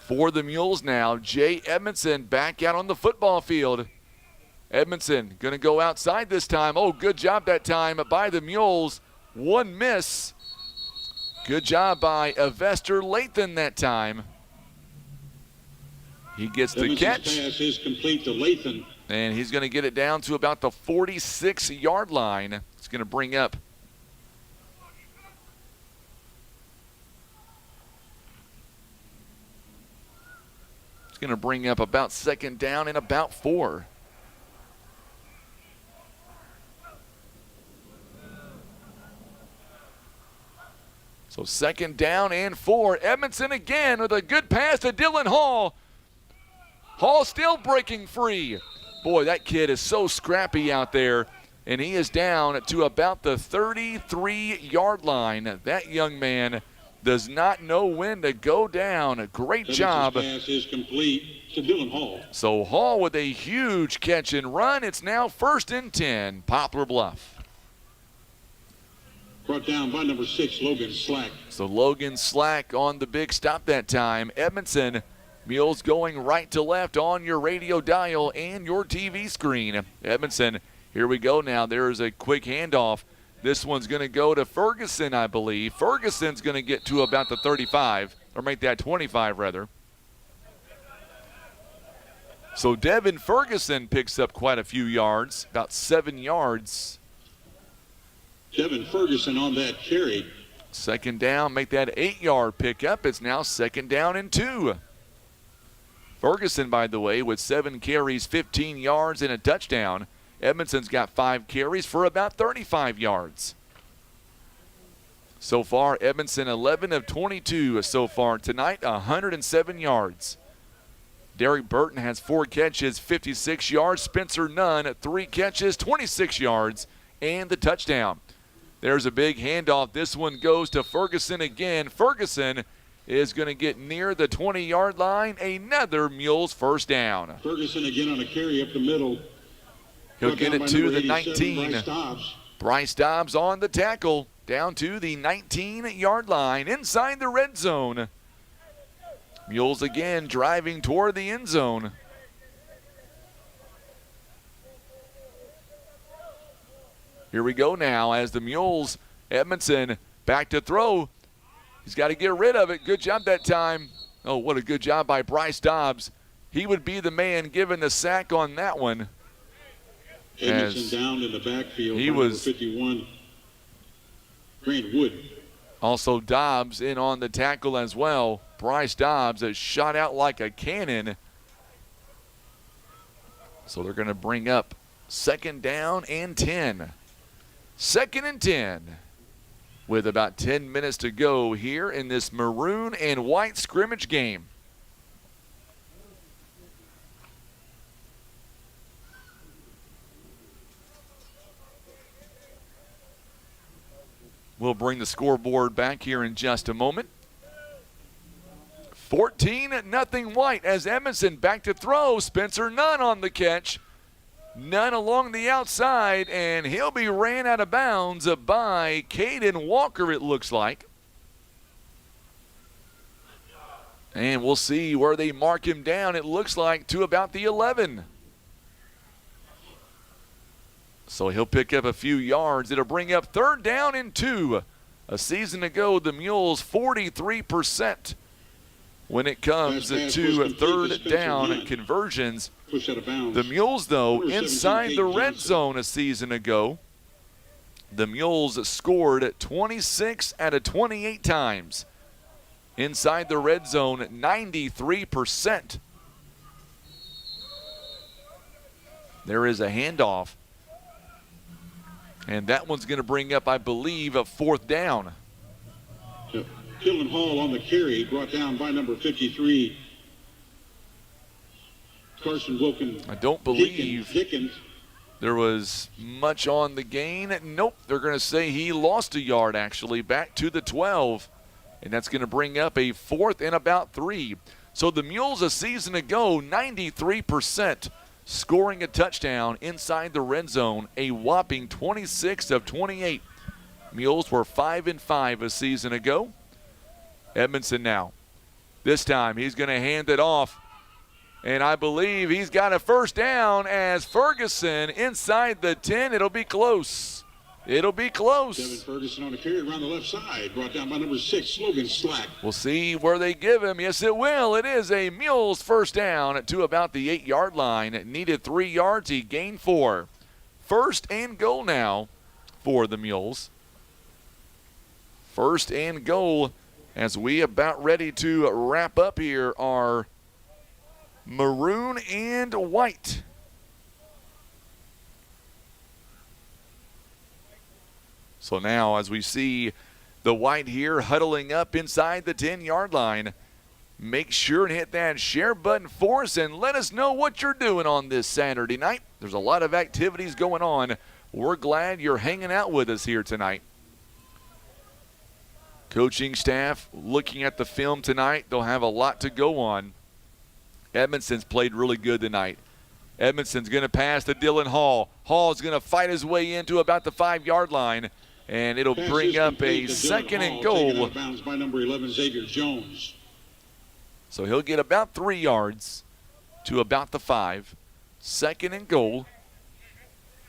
for the Mules now, Jay Edmondson back out on the football field. Edmondson going to go outside this time. Oh, good job that time by the Mules. One miss. Good job by Evester Lathan that time. He gets the catch. Pass is complete to Lathan. And he's going to get it down to about the 46-yard line. It's going to bring up about second down and about 4. So second down and 4. Edmondson again with a good pass to Dylan Hall. Hall still breaking free. Boy, that kid is so scrappy out there, and he is down to about the 33-yard line. That young man does not know when to go down. Great job. Pass is complete to Dylan Hall. So Hall with a huge catch and run. It's now 1st and 10, Poplar Bluff. Brought down by number 6, Logan Slack. So Logan Slack on the big stop that time. Edmondson, Mules going right to left on your radio dial and your TV screen. Edmondson, here we go now. There's a quick handoff. This one's going to go to Ferguson, I believe. Ferguson's going to get to about the 35, or make that 25 rather. So Devin Ferguson picks up quite a few yards, about 7 yards. Devin Ferguson on that carry. Second down, make that 8-yard pickup. It's now second down and 2. Ferguson, by the way, with 7 carries, 15 yards, and a touchdown. Edmondson's got 5 carries for about 35 yards. So far, Edmondson 11 of 22 so far tonight, 107 yards. Derek Burton has 4 catches, 56 yards. Spencer Nunn, 3 catches, 26 yards, and the touchdown. There's a big handoff. This one goes to Ferguson again. Ferguson is going to get near the 20-yard line. Another Mules first down. Ferguson again on a carry up the middle. He'll get it to the 19. 19. Bryce Dobbs on the tackle, down to the 19-yard line, inside the red zone. Mules again driving toward the end zone. Here we go now as the Mules, Edmondson back to throw. He's got to get rid of it. Good job that time. Oh, what a good job by Bryce Dobbs. He would be the man given the sack on that one. Edmondson down in the backfield. He was 51. Grant Wood. Also Dobbs in on the tackle as well. Bryce Dobbs has shot out like a cannon. So they're going to bring up second down and 10. Second and 10 with about 10 minutes to go here in this Maroon and White scrimmage game. We'll bring the scoreboard back here in just a moment. 14-0 White as Edmondson back to throw. Spencer Nunn on the catch. Nunn along the outside, and he'll be ran out of bounds by Caden Walker, it looks like. And we'll see where they mark him down. It looks like to about the 11. So he'll pick up a few yards. It'll bring up third down and 2. A season ago, the Mules 43% when it comes to third down conversions. The Mules, though, inside the red zone a season ago, The Mules scored 26 out of 28 times. Inside the red zone, 93%. There is a handoff. And that one's going to bring up, I believe, a fourth down. Killen Hall on the carry, brought down by number 53. Carson Wilkin. I don't believe Dickens. there was much on the gain. Nope, they're going to say he lost a yard, actually, back to the 12. And that's going to bring up a fourth and about 3. So the Mules a season ago, 93% scoring a touchdown inside the red zone, a whopping 26 of 28. Mules were 5-5 a season ago. Edmondson now. This time he's going to hand it off. And I believe he's got a first down as Ferguson inside the 10. It'll be close. It'll be close. Devin Ferguson on the carry around the left side, brought down by number 6, Logan Slack. We'll see where they give him. Yes, it will. It is a Mules first down to about the 8-yard line. It needed 3 yards. He gained 4. First and goal now for the Mules. First and goal as we about ready to wrap up here are Maroon and White. So now as we see the White here huddling up inside the 10-yard line, make sure and hit that share button for us and let us know what you're doing on this Saturday night. There's a lot of activities going on. We're glad you're hanging out with us here tonight. Coaching staff looking at the film tonight. They'll have a lot to go on. Edmondson's played really good tonight. Edmondson's going to pass to Dylan Hall. Hall's going to fight his way into about the 5-yard line, and it'll bring up a second and goal. Taken out of bounds by number 11, Xavier Jones. So he'll get about 3 yards to about the 5. Second and goal.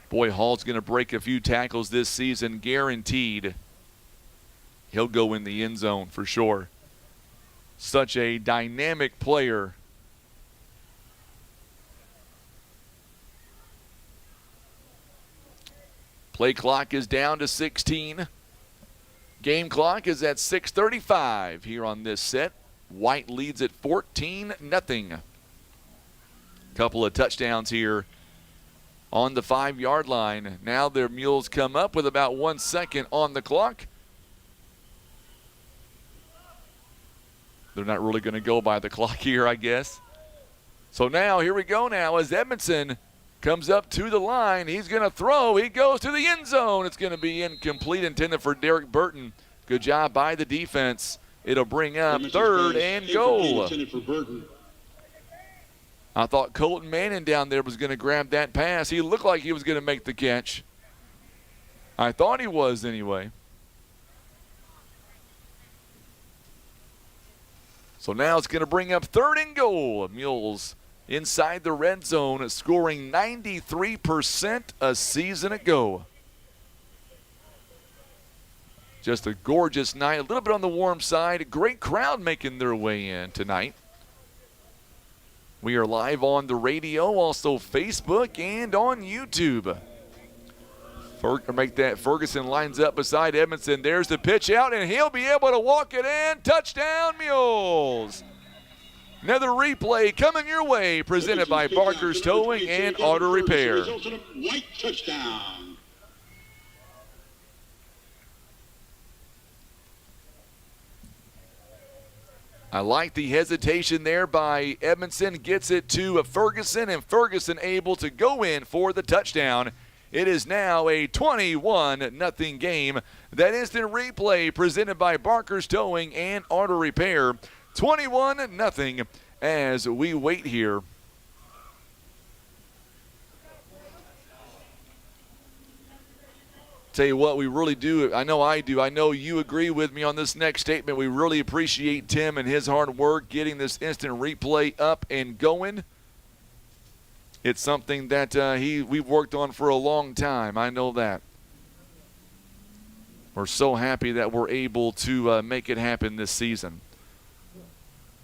Boy, Hall's going to break a few tackles this season, guaranteed. He'll go in the end zone for sure. Such a dynamic player. Play clock is down to 16. Game clock is at 6:35 here on this set. White leads at 14-0. Couple of touchdowns here on the 5-yard line. Now their Mules come up with about 1 second on the clock. They're not really going to go by the clock here, I guess. So now, here we go now as Edmondson comes up to the line. He's going to throw. He goes to the end zone. It's going to be incomplete, intended for Derek Burton. Good job by the defense. It'll bring up third and goal. I thought Colton Manning down there was going to grab that pass. He looked like he was going to make the catch. I thought he was anyway. So now it's going to bring up third and goal. Mules inside the red zone, scoring 93% a season ago. Just a gorgeous night, a little bit on the warm side. A great crowd making their way in tonight. We are live on the radio, also Facebook and on YouTube. Ferguson lines up beside Edmondson. There's the pitch out, and he'll be able to walk it in. Touchdown, Mules. Another replay coming your way, presented by Barker's Towing and Auto Repair. White touchdown. I like the hesitation there by Edmondson. Gets it to Ferguson, and Ferguson able to go in for the touchdown. It is now a 21-0 game. That instant replay presented by Barker's Towing and Auto Repair. 21-0 as we wait here. Tell you what, we really do. I know I do. I know you agree with me on this next statement. We really appreciate Tim and his hard work getting this instant replay up and going. It's something that we've worked on for a long time. I know that. We're so happy that we're able to make it happen this season.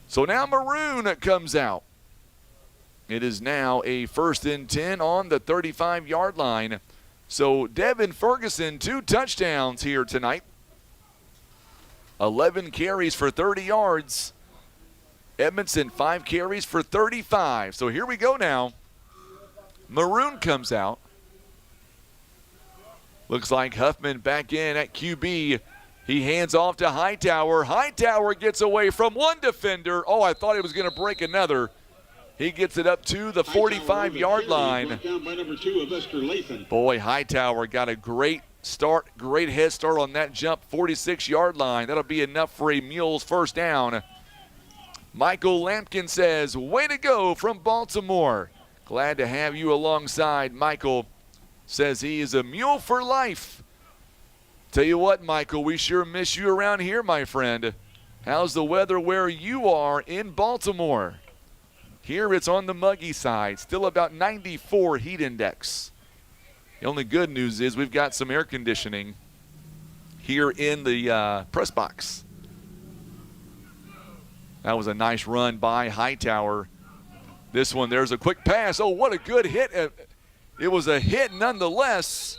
So now Maroon comes out. It is now a 1st and 10 on the 35-yard line So Devin Ferguson, 2 touchdowns here tonight. 11 carries for 30 yards. Edmondson, 5 carries for 35. So here we go now. Maroon comes out. Looks like Huffman back in at QB. He hands off to Hightower. Hightower gets away from one defender. Oh, I thought he was going to break another. He gets it up to the 45-yard line. Down by number 2 of Esther Lathan. Boy, Hightower got a great start, great head start on that jump, 46-yard line. That'll be enough for a Mules first down. Michael Lampkin says, way to go from Baltimore. Glad to have you alongside. Michael says he is a Mule for life. Tell you what, Michael, we sure miss you around here, my friend. How's the weather where you are in Baltimore? Here it's on the muggy side, still about 94 heat index. The only good news is we've got some air conditioning here in the press box. That was a nice run by Hightower. This one, there's a quick pass. Oh, what a good hit. It was a hit nonetheless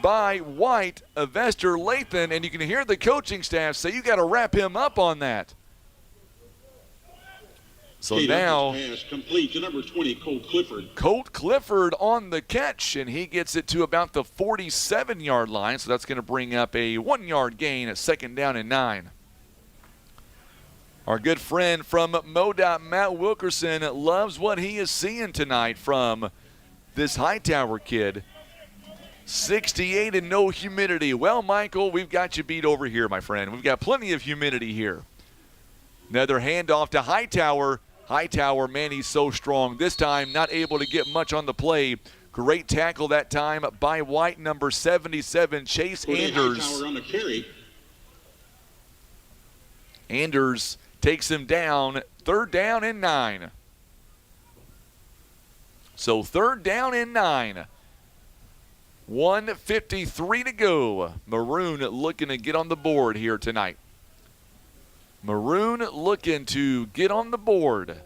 by White of Esther Lathan, and you can hear the coaching staff say you got to wrap him up on that. So now, pass complete to number 20, Colt Clifford. Colt Clifford on the catch, and he gets it to about the 47-yard line. So that's going to bring up a 1-yard gain at 2nd down and 9. Our good friend from MoDOT, Matt Wilkerson, loves what he is seeing tonight from this Hightower kid. 68 and no humidity. Well, Michael, we've got you beat over here, my friend. We've got plenty of humidity here. Another handoff to Hightower. Hightower, man, he's so strong. This time, not able to get much on the play. Great tackle that time by White, number 77, Chase Anders. Hightower on the carry. Anders takes him down, 3rd down and 9. So 3rd down and 9. 1:53 to go. Maroon looking to get on the board here tonight. Maroon looking to get on the board.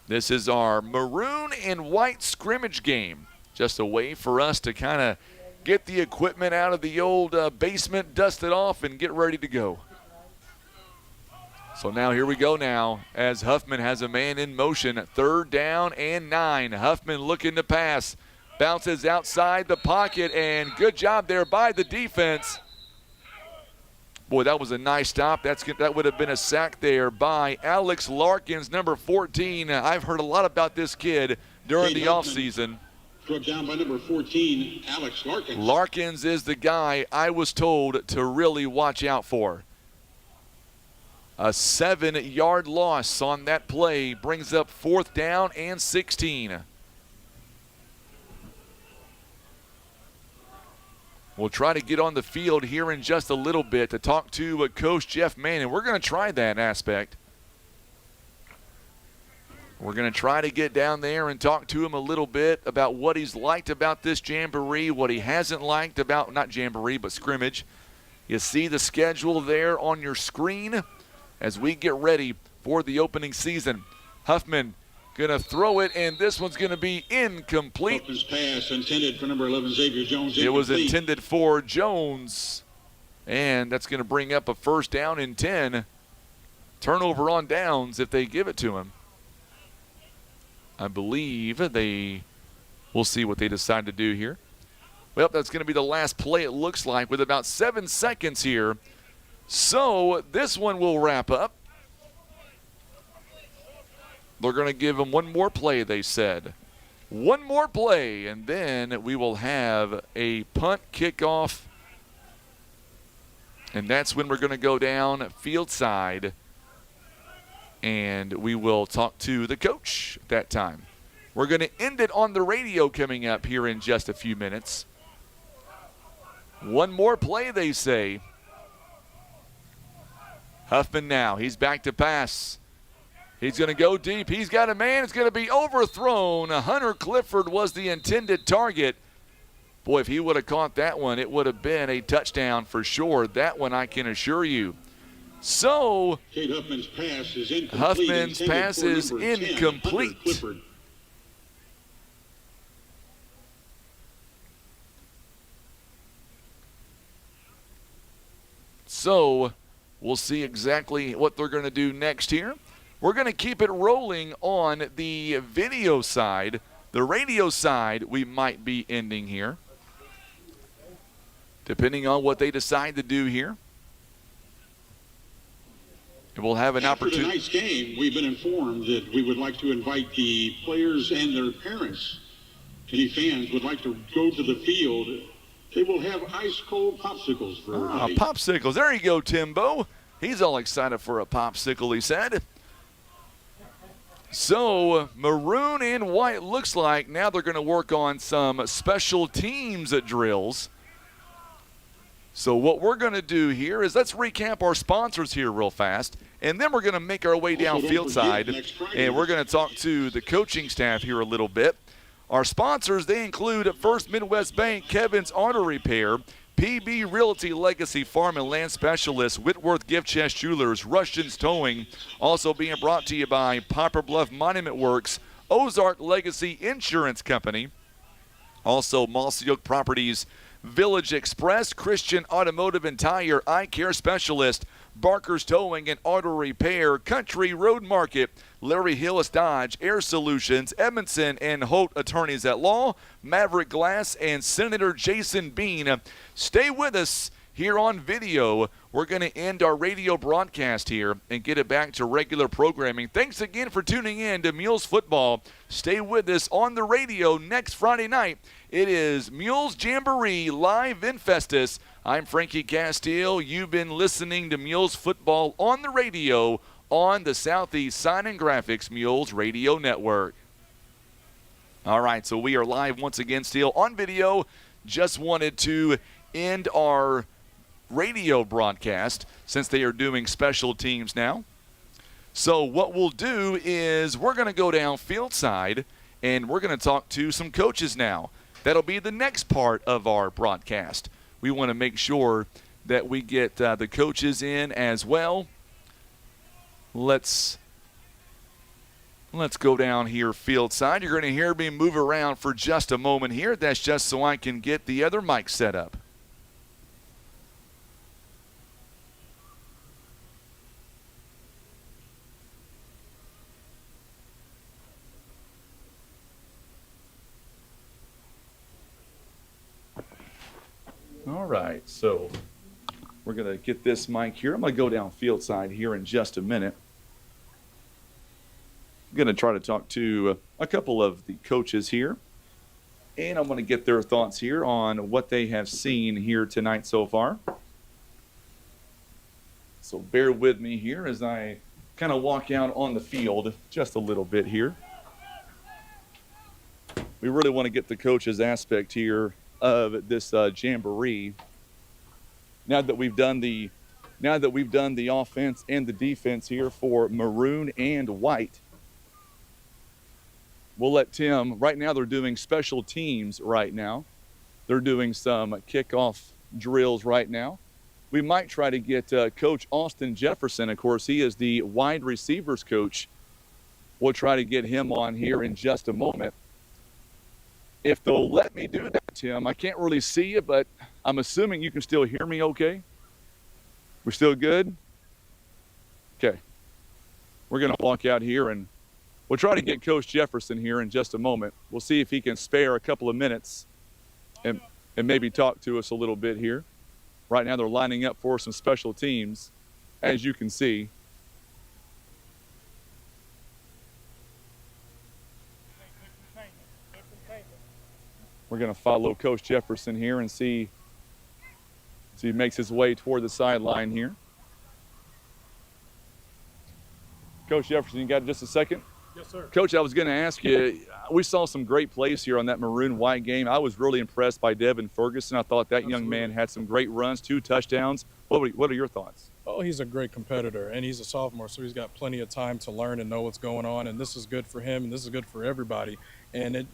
This is our Maroon and White scrimmage game. Just a way for us to kind of get the equipment out of the old basement, dust it off, and get ready to go. So now here we go now as Huffman has a man in motion. 3rd down and 9. Huffman looking to pass. Bounces outside the pocket, and good job there by the defense. Boy, that was a nice stop. That would have been a sack there by Alex Larkins, number 14. I've heard a lot about this kid during the offseason. Struck down by number 14, Alex Larkins. Larkins is the guy I was told to really watch out for. A 7-yard loss on that play brings up 4th down and 16. We'll try to get on the field here in just a little bit to talk to Coach Jeff Manning. We're going to try that aspect. We're going to try to get down there and talk to him a little bit about what he's liked about this jamboree, what he hasn't liked about, not jamboree, but scrimmage. You see the schedule there on your screen as we get ready for the opening season. Huffman going to throw it, and this one's going to be incomplete. Huffman's pass intended for number 11, Xavier Jones. It was incomplete. intended for Jones, and that's going to bring up a 1st down and 10. Turnover on downs if they give it to him. I believe we'll see what they decide to do here. Well, that's going to be the last play, it looks like, with about 7 seconds here. So this one will wrap up. They're going to give him one more play, they said. One more play, and then we will have a punt kickoff. And that's when we're going to go down field side. And we will talk to the coach at that time. We're going to end it on the radio coming up here in just a few minutes. One more play, they say. Huffman now. He's back to pass. He's going to go deep. He's got a man. It's going to be overthrown. Hunter Clifford was the intended target. Boy, if he would have caught that one, it would have been a touchdown for sure. That one I can assure you. So, Kate Huffman's pass is incomplete. Huffman's pass is incomplete. So we'll see exactly what they're going to do next here. We're going to keep it rolling on the video side. The radio side, we might be ending here, depending on what they decide to do here. And we'll have an opportunity. After tonight's game, we've been informed that we would like to invite the players and their parents. Any fans would like to go to the field, they will have ice-cold popsicles for everybody. Popsicles. There you go, Timbo. He's all excited for a popsicle, he said. So, Maroon and White looks like now they're going to work on some special teams drills. So what we're going to do here is let's recap our sponsors here real fast, and then we're going to make our way down field side, and we're going to talk to the coaching staff here a little bit. Our sponsors, they include First Midwest Bank, Kevin's Auto Repair, PB Realty Legacy Farm and Land Specialists, Whitworth Gift Chest Jewelers, Rushton's Towing. Also being brought to you by Poplar Bluff Monument Works, Ozark Legacy Insurance Company. Also Mossy Oak Properties, Village Express, Christian Automotive and Tire, Eye Care Specialist, Barker's Towing and Auto Repair, Country Road Market, Larry Hillis Dodge, Air Solutions, Edmondson and Holt Attorneys at Law, Maverick Glass, and Senator Jason Bean. Stay with us here on video. We're going to end our radio broadcast here and get it back to regular programming. Thanks again for tuning in to Mules Football. Stay with us on the radio next Friday night. It is Mules Jamboree live in Festus. I'm Frankie Castile. You've been listening to Mules Football on the radio on the Southeast Sign and Graphics Mules Radio Network. All right, so we are live once again still on video. Just wanted to end our radio broadcast since they are doing special teams now. So what we'll do is we're going to go down field side and we're going to talk to some coaches now. That'll be the next part of our broadcast. We want to make sure that we get the coaches in as well. Let's go down here field side. You're going to hear me move around for just a moment here. That's just so I can get the other mic set up. All right, so we're going to get this mic here. I'm going to go down field side here in just a minute. I'm going to try to talk to a couple of the coaches here, and I'm going to get their thoughts here on what they have seen here tonight so far. So bear with me here as I kind of walk out on the field just a little bit here. We really want to get the coaches aspect here of this jamboree. Now that we've done the offense and the defense here for Maroon and White, we'll let Tim. Right now they're doing special teams right now. They're doing some kickoff drills right now. We might try to get Coach Austin Jefferson. Of course, he is the wide receivers coach. We'll try to get him on here in just a moment. If they'll let me do that, Tim. I can't really see you, but I'm assuming you can still hear me okay? We're still good? Okay. We're going to walk out here, and we'll try to get Coach Jefferson here in just a moment. We'll see if he can spare a couple of minutes and maybe talk to us a little bit here. Right now they're lining up for some special teams, as you can see. We're going to follow Coach Jefferson here and see if he makes his way toward the sideline here. Coach Jefferson, you got just a second? Yes, sir. Coach, I was going to ask you, we saw some great plays here on that Maroon-White game. I was really impressed by Devin Ferguson. I thought that young man had some great runs, 2 touchdowns. What are your thoughts? Oh, he's a great competitor, and he's a sophomore, so he's got plenty of time to learn and know what's going on, and this is good for him, and this is good for everybody. And it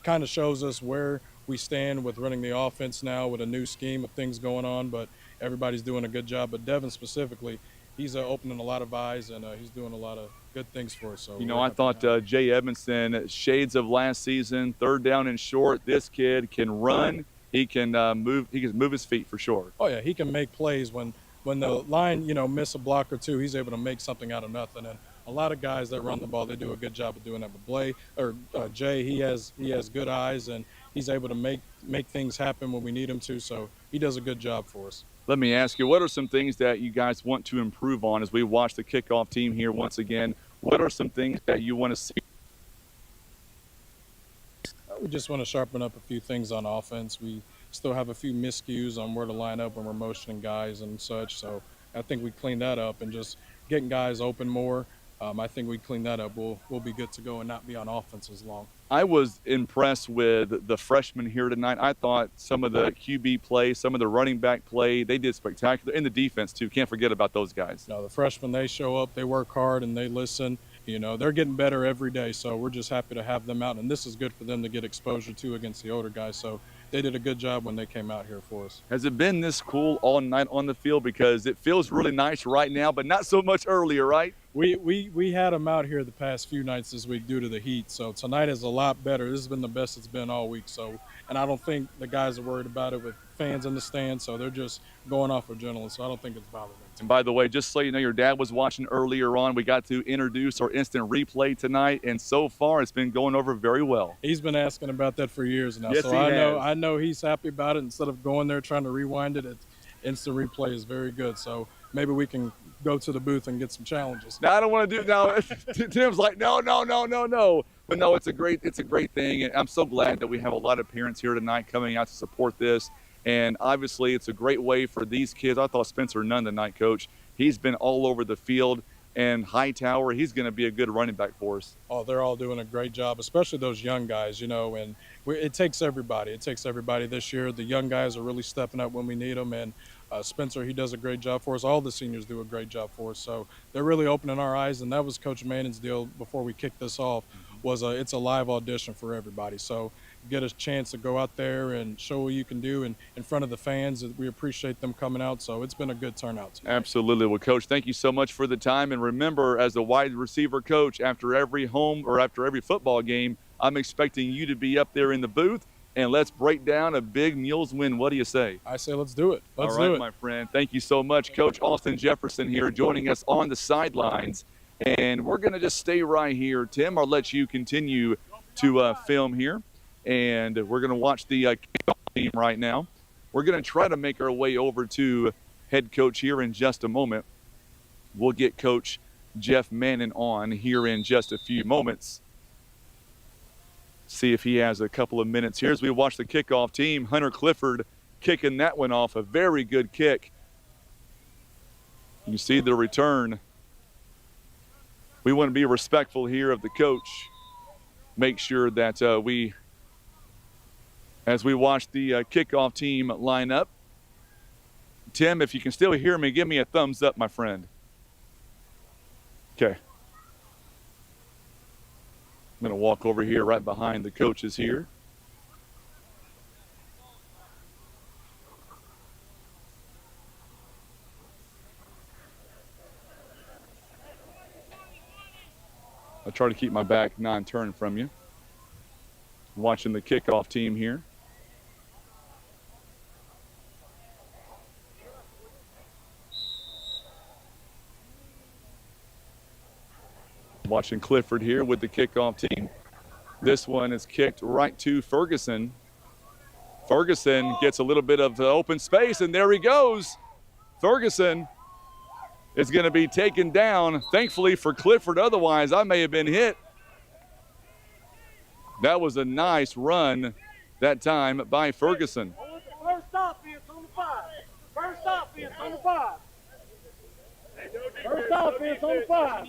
kind of shows us where we stand with running the offense now with a new scheme of things going on, but everybody's doing a good job. But Devin specifically, he's opening a lot of eyes, and he's doing a lot of good things for us. So I thought Jay Edmondson, shades of last season, 3rd down and short. This kid can run. He can move. He can move his feet for sure. Oh yeah, he can make plays when when the line, miss a block or two, he's able to make something out of nothing. And a lot of guys that run the ball, they do a good job of doing that. But Jay, he has good eyes, and he's able to make things happen when we need him to. So he does a good job for us. Let me ask you, what are some things that you guys want to improve on as we watch the kickoff team here once again? What are some things that you want to see? We just want to sharpen up a few things on offense. We still have a few miscues on where to line up when we're motioning guys and such. So I think we clean that up, and just getting guys open more. I think we clean that up. We'll be good to go and not be on offense as long. I was impressed with the freshmen here tonight. I thought some of the QB play, some of the running back play, they did spectacular. And the defense, too. Can't forget about those guys. No, the freshmen, they show up, they work hard, and they listen. They're getting better every day, so we're just happy to have them out. And this is good for them to get exposure to against the older guys. So they did a good job when they came out here for us. Has it been this cool all night on the field? Because it feels really nice right now, but not so much earlier, right? We had them out here the past few nights this week due to the heat. So tonight is a lot better. This has been the best it's been all week. So, and I don't think the guys are worried about it with fans in the stands. So they're just going off adrenaline. So I don't think it's bothering them. And by the way, just so you know, your dad was watching earlier on. We got to introduce our instant replay tonight, and so far it's been going over very well. He's been asking about that for years now. Yes, so he I know he's happy about it. Instead of going there trying to rewind it, instant replay is very good. So maybe we can go to the booth and get some challenges. Now I don't want to do now. Tim's like, no. But no, it's a great thing, and I'm so glad that we have a lot of parents here tonight coming out to support this. And obviously, it's a great way for these kids. I thought Spencer Nunn tonight, Coach. He's been all over the field. And Hightower, he's going to be a good running back for us. Oh, they're all doing a great job, especially those young guys, and it takes everybody. It takes everybody this year. The young guys are really stepping up when we need them. And Spencer, he does a great job for us. All the seniors do a great job for us. So they're really opening our eyes. And that was Coach Manning's deal before we kicked this off, was it's a live audition for everybody. So get a chance to go out there and show what you can do in front of the fans. We appreciate them coming out, so it's been a good turnout tonight. Absolutely. Well, Coach, thank you so much for the time. And remember, as a wide receiver coach, after every home or after every football game, I'm expecting you to be up there in the booth, and let's break down a big Mules win. What do you say? I say let's do it. Let's do it. All right, my friend. Thank you so much. Coach Austin Jefferson here joining us on the sidelines. And we're going to just stay right here. Tim, I'll let you continue to film here. And we're going to watch the kickoff team right now. We're going to try to make our way over to head coach here in just a moment. We'll get Coach Jeff Manning on here in just a few moments. See if he has a couple of minutes here as we watch the kickoff team. Hunter Clifford kicking that one off. A very good kick. You see the return. We want to be respectful here of the coach. Make sure that as we watch the kickoff team line up. Tim, if you can still hear me, give me a thumbs up, my friend. Okay. I'm going to walk over here right behind the coaches here. I'll try to keep my back non-turned from you. Watching the kickoff team here. Watching Clifford here with the kickoff team. This one is kicked right to Ferguson. Ferguson gets a little bit of open space, and there he goes. Ferguson is going to be taken down. Thankfully for Clifford, otherwise I may have been hit. That was a nice run that time by Ferguson. First offense on the 5. First offense on the 5. First offense on the 5.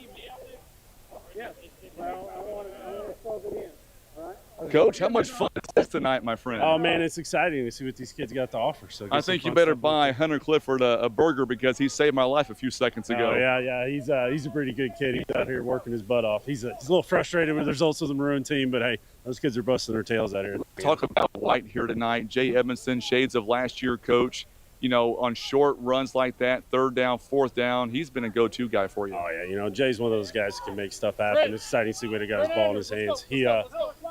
Yes. Well, I want to plug it in. All right. Coach, how much fun is this tonight, my friend? Oh, man, it's exciting to see what these kids got to offer. So I think you better buy Hunter Clifford a burger because he saved my life a few seconds ago. Oh, yeah. He's a pretty good kid. He's out here working his butt off. He's a little frustrated with the results of the Maroon team, but, hey, those kids are busting their tails out here. Talk about White here tonight. Jay Edmondson, shades of last year, coach. On short runs like that, 3rd down, 4th down, he's been a go-to guy for you. Oh, yeah. Jay's one of those guys that can make stuff happen. It's exciting to see when he got his ball in his hands.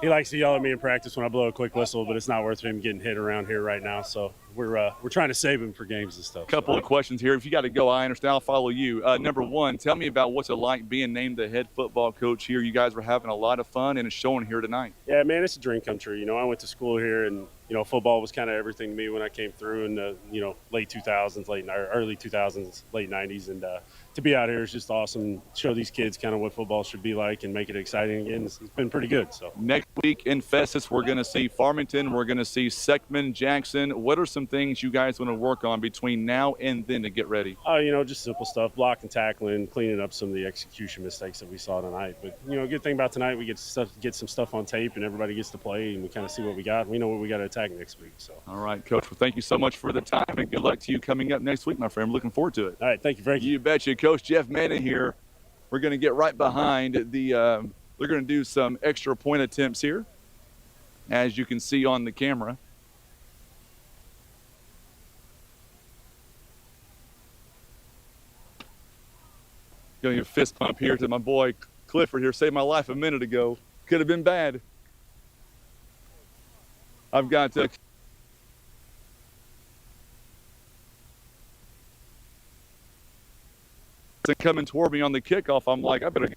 he likes to yell at me in practice when I blow a quick whistle, but it's not worth him getting hit around here right now. So we're trying to save him for games and stuff. Couple of questions here. If you got to go, I understand. I'll follow you. Number one, tell me about what's it like being named the head football coach here. You guys were having a lot of fun, and it's showing here tonight. Yeah, man, it's a dream come true. You know, I went to school here, and football was kind of everything to me when I came through in the late 2000s, early 2000s, late 90s, and to be out here is just awesome. Show these kids kind of what football should be like and make it exciting again. It's been pretty good. So next week in Festus, we're going to see Farmington. We're going to see Seckman, Jackson. What are some things you guys want to work on between now and then to get ready? Just simple stuff, block and tackling, cleaning up some of the execution mistakes that we saw tonight. But good thing about tonight, we get some stuff on tape, and everybody gets to play, and we kind of see what we got. We know what we got to attack next week. So all right, Coach. Well, thank you so much for the time, and good luck to you coming up next week, my friend. I'm looking forward to it. All right, thank you, Frankie. You betcha. Coach Jeff Manning here. We're going to get right behind the they're going to do some extra point attempts here, as you can see on the camera. Going to fist pump here to my boy Clifford here. Saved my life a minute ago. Could have been bad. I've got coming toward me on the kickoff. I'm like, I better.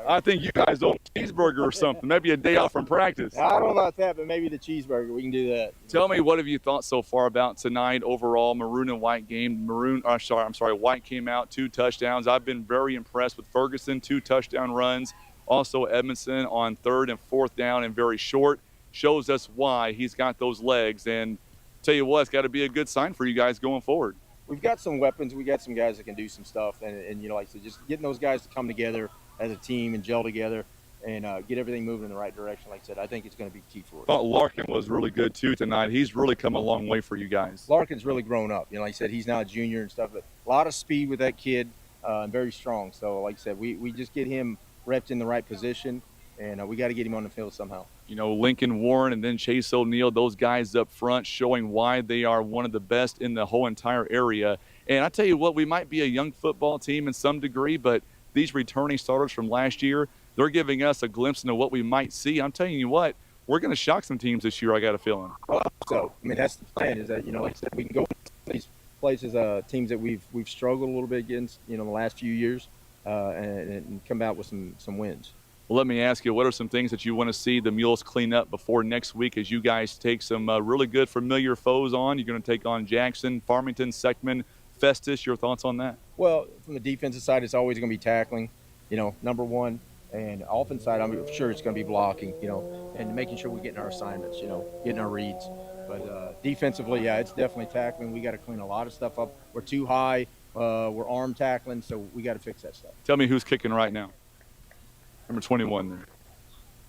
I think you guys owe a cheeseburger or something. Maybe a day off from practice. I don't know about that, but maybe the cheeseburger. We can do that. Tell me, what have you thought so far about tonight overall? Maroon and White game. White came out 2 touchdowns. I've been very impressed with Ferguson, 2 touchdown runs. Also Edmondson on 3rd and 4th down and very short. Shows us why he's got those legs. And tell you what, it's got to be a good sign for you guys going forward. We've got some weapons. We got some guys that can do some stuff. And like I said, just getting those guys to come together as a team and gel together and get everything moving in the right direction. Like I said, I think it's going to be key for us. I thought Larkin was really good too tonight. He's really come a long way for you guys. Larkin's really grown up. Like I said, he's now a junior and stuff, but a lot of speed with that kid and very strong. So like I said, we just get him repped in the right position, and we got to get him on the field somehow. Lincoln Warren and then Chase O'Neal, those guys up front showing why they are one of the best in the whole entire area. And I tell you what, we might be a young football team in some degree, but these returning starters from last year, they're giving us a glimpse into what we might see. I'm telling you what, we're going to shock some teams this year, I got a feeling. So, that's the plan, is that, like I said, we can go to these places, teams that we've struggled a little bit against, the last few years, and come out with some wins. Well, let me ask you, what are some things that you want to see the Mules clean up before next week as you guys take some really good familiar foes on? You're going to take on Jackson, Farmington, Seckman, Festus. Your thoughts on that? Well, from the defensive side, it's always going to be tackling, number one. And offense side, I'm sure it's going to be blocking, and making sure we're getting our assignments, getting our reads. But defensively, yeah, it's definitely tackling. We got to clean a lot of stuff up. We're too high. We're arm tackling, so we got to fix that stuff. Tell me who's kicking right now. Number 21 there.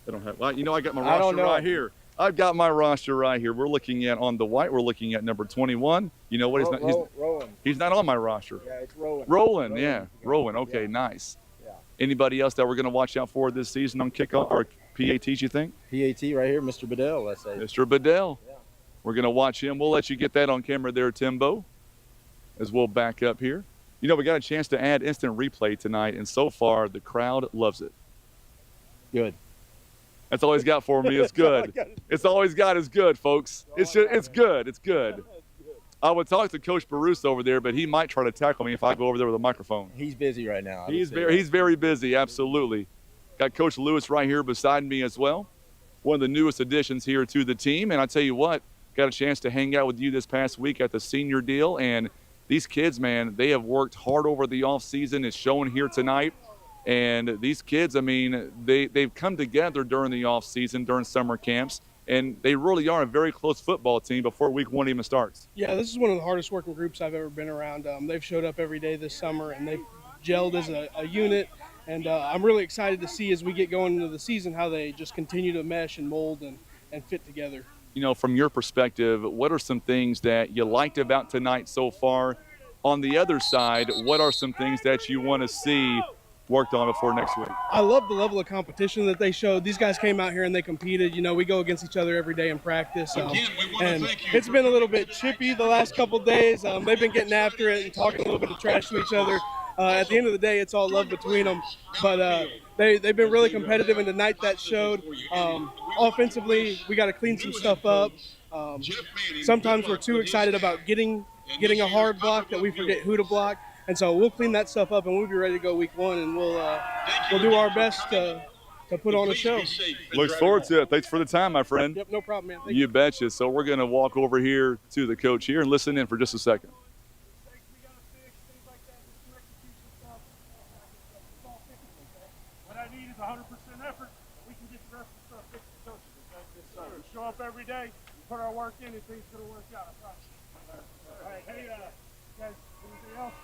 I don't have. Well, I got my roster right here. I've got my roster right here. We're looking at on the white. We're looking at number 21. You know what? He's not on my roster. Yeah, it's Rowan. Rowan, yeah, Rowan. Okay, nice. Yeah. Anybody else that we're going to watch out for this season on kickoff or PATs? You think? PAT right here, Mr. Bedell. Let's say. Mr. Bedell. Yeah. We're going to watch him. We'll let you get that on camera there, Timbo, as we'll back up here. We got a chance to add instant replay tonight, and so far the crowd loves it. Good. That's all he's got for me. It's good. It's all he's got is good, folks. It's good. It's good. I would talk to Coach Barus over there, but he might try to tackle me if I go over there with a microphone. He's busy right now. He's very busy. Absolutely. Got Coach Lewis right here beside me as well. One of the newest additions here to the team. And I tell you what, got a chance to hang out with you this past week at the senior deal. And these kids, man, they have worked hard over the offseason. It's showing here tonight. And these kids, they've come together during the offseason, during summer camps, and they really are a very close football team before week 1 even starts. Yeah, this is one of the hardest working groups I've ever been around. They've showed up every day this summer, and they've gelled as a unit. And I'm really excited to see as we get going into the season how they just continue to mesh and mold and fit together. From your perspective, what are some things that you liked about tonight so far? On the other side, what are some things that you want to see worked on before next week? I love the level of competition that they showed. These guys came out here and they competed. We go against each other every day in practice. And it's been a little bit chippy the last couple of days. They've been getting after it and talking a little bit of trash to each other. At the end of the day, it's all love between them. But they've been really competitive, and tonight that showed. Offensively, we got to clean some stuff up. Sometimes we're too excited about getting a hard block that we forget who to block, and so we'll clean that stuff up, and we'll be ready to go week 1, and we'll do our best to put on a show. Looks forward to it. Thanks for the time, my friend. Yep, no problem, man. Thank You betcha. So we're going to walk over here to the coach here and listen in for just a second. What I need is 100% effort. We can get the rest of the stuff fixed to coaches. Just show up every day, put our work in, and things going to work out. I promise. All right, hey, guys, anything else?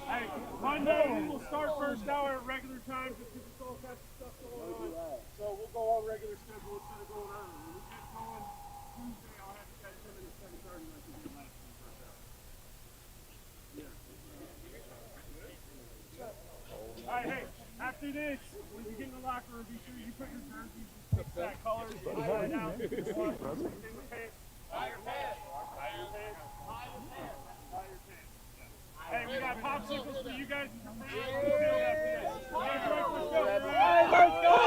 Hey, Monday we'll start first hour at regular time just because it's all kinds of stuff going on. So we'll go on regular schedule instead of going early. When we get going Tuesday, I'll have you guys come in at 7:30 like we did last week first hour. All right, hey, after this, when you get in the locker room, be sure you put your jerseys and fix that color right now. Tie your pants. Tie your pants. Tie your pants. Tie your pants. Hey, we got popsicles for you guys in your pants. Let's go!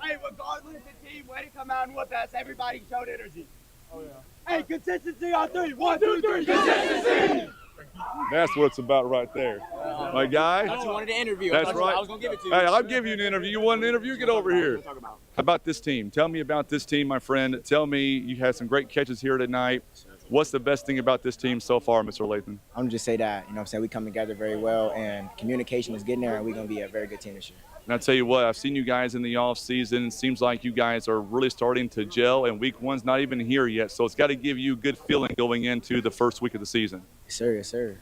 Hey, regardless of the team, way to come out and whoop ass. Everybody showed energy. Oh, yeah. Hey, consistency on 3. 1, 2, 3. Consistency! That's what it's about right there. My guy. I just wanted to interview. That's right. I was going to give it to you. Hey, I'll give you an interview. You want an interview? Get over here. How about this team? Tell me about this team, my friend. Tell me, you had some great catches here tonight. What's the best thing about this team so far, Mr. Lathan? I'm going to just say that, you know what I'm saying, we come together very well, and communication is getting there, and we're going to be a very good team this year. And I'll tell you what, I've seen you guys in the off season. It seems like you guys are really starting to gel, and week 1's not even here yet. So it's got to give you a good feeling going into the first week of the season. Yes, sir. Yes, sir.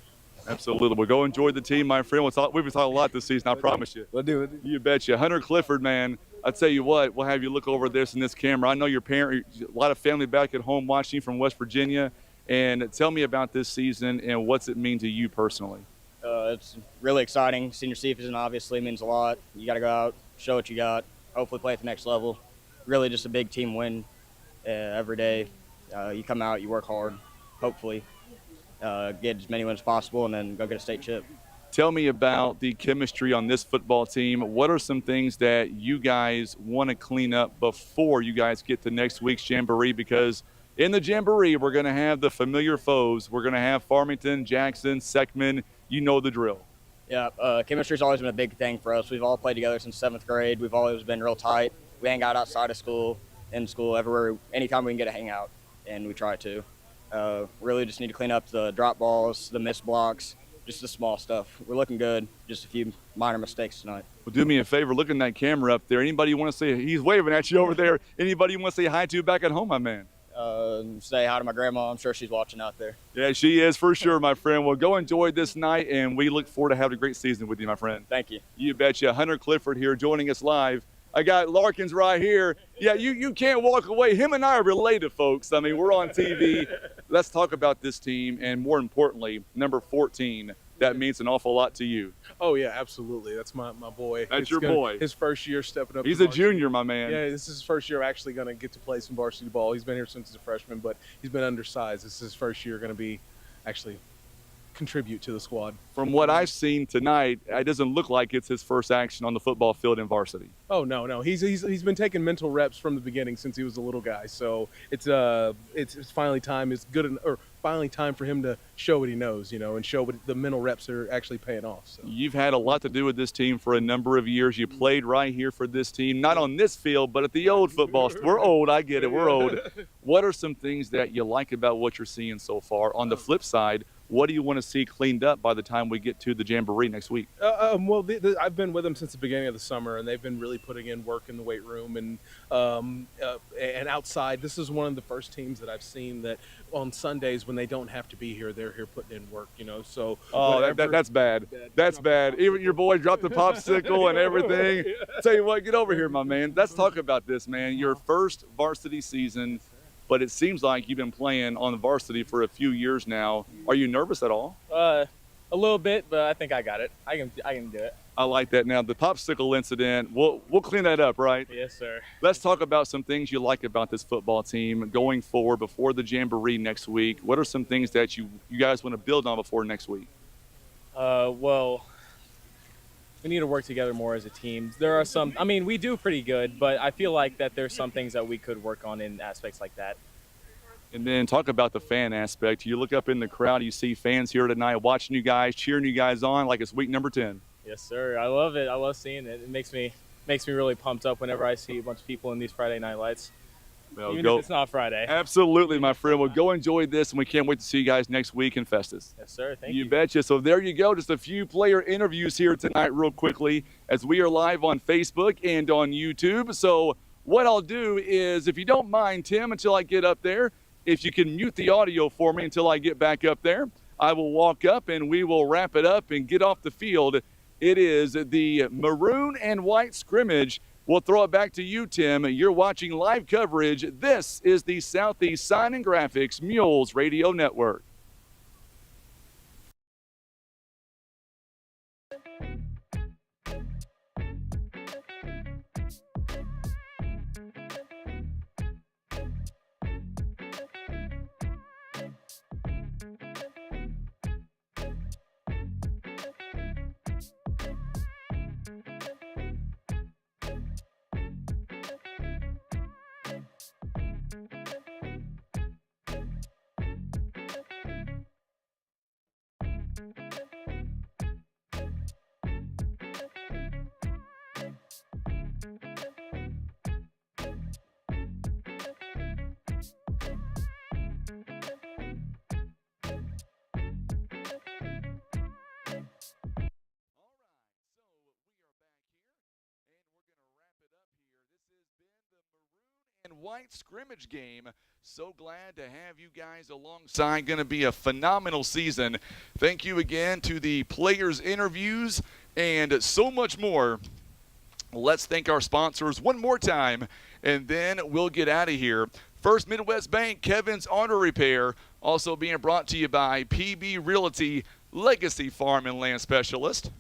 Absolutely. Well, go enjoy the team, my friend. We've been talking a lot this season, I promise you. We'll do it. You betcha. Hunter Clifford, man, I tell you what, we'll have you look over this in this camera. I know your parent, a lot of family back at home watching from West Virginia. And tell me about this season and what's it mean to you personally? It's really exciting. Senior season obviously means a lot. You got to go out, show what you got, hopefully play at the next level. Really just a big team win every day. You come out, you work hard, hopefully get as many wins as possible, and then go get a state chip. Tell me about the chemistry on this football team. What are some things that you guys want to clean up before you guys get to next week's Jamboree? Because in the Jamboree, we're going to have the familiar foes. We're going to have Farmington, Jackson, Seckman. You know the drill. Yeah, chemistry's always been a big thing for us. We've all played together since 7th grade. We've always been real tight. We hang out outside of school, in school, everywhere, anytime we can get a hangout, and we try to. Really just need to clean up the drop balls, the missed blocks, just the small stuff. We're looking good, just a few minor mistakes tonight. Well, do me a favor, look at that camera up there. Anybody you want to say, he's waving at you over there. Anybody you want to say hi to back at home, my man? Say hi to my grandma. I'm sure she's watching out there. Yeah, she is for sure, my friend. Well, go enjoy this night, and we look forward to having a great season with you, my friend. Thank you. You betcha. Hunter Clifford here joining us live. I got Larkins right here. Yeah, you can't walk away. Him and I are related, folks. I mean, we're on TV. Let's talk about this team, and more importantly, number 14. That means an awful lot to you. Oh, yeah, absolutely. That's my boy. That's your boy. His first year stepping up. He's a junior, my man. Yeah, this is his first year actually going to get to play some varsity ball. He's been here since he's a freshman, but he's been undersized. This is his first year going to be actually contribute to the squad. From what I've seen tonight, it doesn't look like it's his first action on the football field in varsity. Oh, no. He's been taking mental reps from the beginning since he was a little guy. So it's finally time. It's good, or finally time for him to show what he knows, and show what the mental reps are actually paying off. So. You've had a lot to do with this team for a number of years. You played right here for this team, not on this field, but at the old football. We're old, I get it, we're old. What are some things that you like about what you're seeing so far? On the flip side, what do you want to see cleaned up by the time we get to the Jamboree next week? Well, I've been with them since the beginning of the summer, and they've been really putting in work in the weight room and outside. This is one of the first teams that I've seen that on Sundays when they don't have to be here, they're here putting in work, So that's bad. That's bad. Even your boy dropped the popsicle and everything. Tell you what, get over here, my man. Let's talk about this, man. Your first varsity season, but it seems like you've been playing on the varsity for a few years now. Are you nervous at all? A little bit, but I think I got it. I can do it. I like that. Now, the popsicle incident, we'll clean that up, right? Yes, sir. Let's talk about some things you like about this football team going forward before the Jamboree next week. What are some things that you guys want to build on before next week? Well, we need to work together more as a team. There are some, I mean, we do pretty good, but I feel like that there's some things that we could work on in aspects like that. And then talk about the fan aspect. You look up in the crowd, you see fans here tonight watching you guys, cheering you guys on like it's week number 10. Yes, sir. I love it. I love seeing it. It makes me really pumped up whenever I see a bunch of people in these Friday night lights. Well, Even if it's not Friday. Absolutely, my friend. Well, go enjoy this, and we can't wait to see you guys next week in Festus. Yes, sir. Thank you. You betcha. So there you go. Just a few player interviews here tonight real quickly as we are live on Facebook and on YouTube. So what I'll do is, if you don't mind, Tim, until I get up there, if you can mute the audio for me until I get back up there, I will walk up and we will wrap it up and get off the field. It is the Maroon and White scrimmage. We'll throw it back to you, Tim. You're watching live coverage. This is the Southeast Sign and Graphics Mules Radio Network. And White scrimmage game. So glad to have you guys alongside. Going to be a phenomenal season. Thank you again to the players' interviews and so much more. Let's thank our sponsors one more time, and then we'll get out of here. First Midwest Bank, Kevin's Auto Repair, also being brought to you by PB Realty, Legacy Farm and Land Specialist.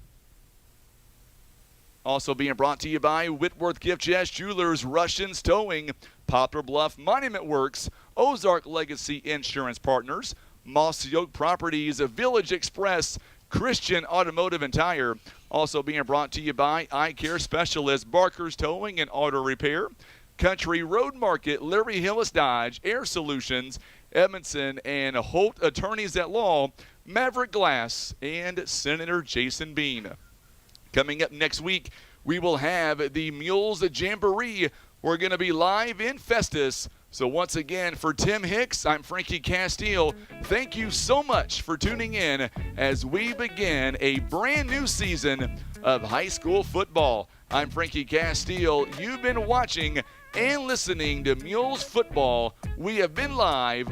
Also being brought to you by Whitworth Gift Jazz Jewelers, Russians Towing, Poplar Bluff Monument Works, Ozark Legacy Insurance Partners, Mossy Oak Properties, Village Express, Christian Automotive and Tire. Also being brought to you by Eye Care Specialist, Barker's Towing and Auto Repair, Country Road Market, Larry Hillis Dodge, Air Solutions, Edmondson and Holt Attorneys at Law, Maverick Glass, and Senator Jason Bean. Coming up next week, we will have the Mules Jamboree. We're going to be live in Festus. So once again, for Tim Hicks, I'm Frankie Castile. Thank you so much for tuning in as we begin a brand new season of high school football. I'm Frankie Castile. You've been watching and listening to Mules Football. We have been live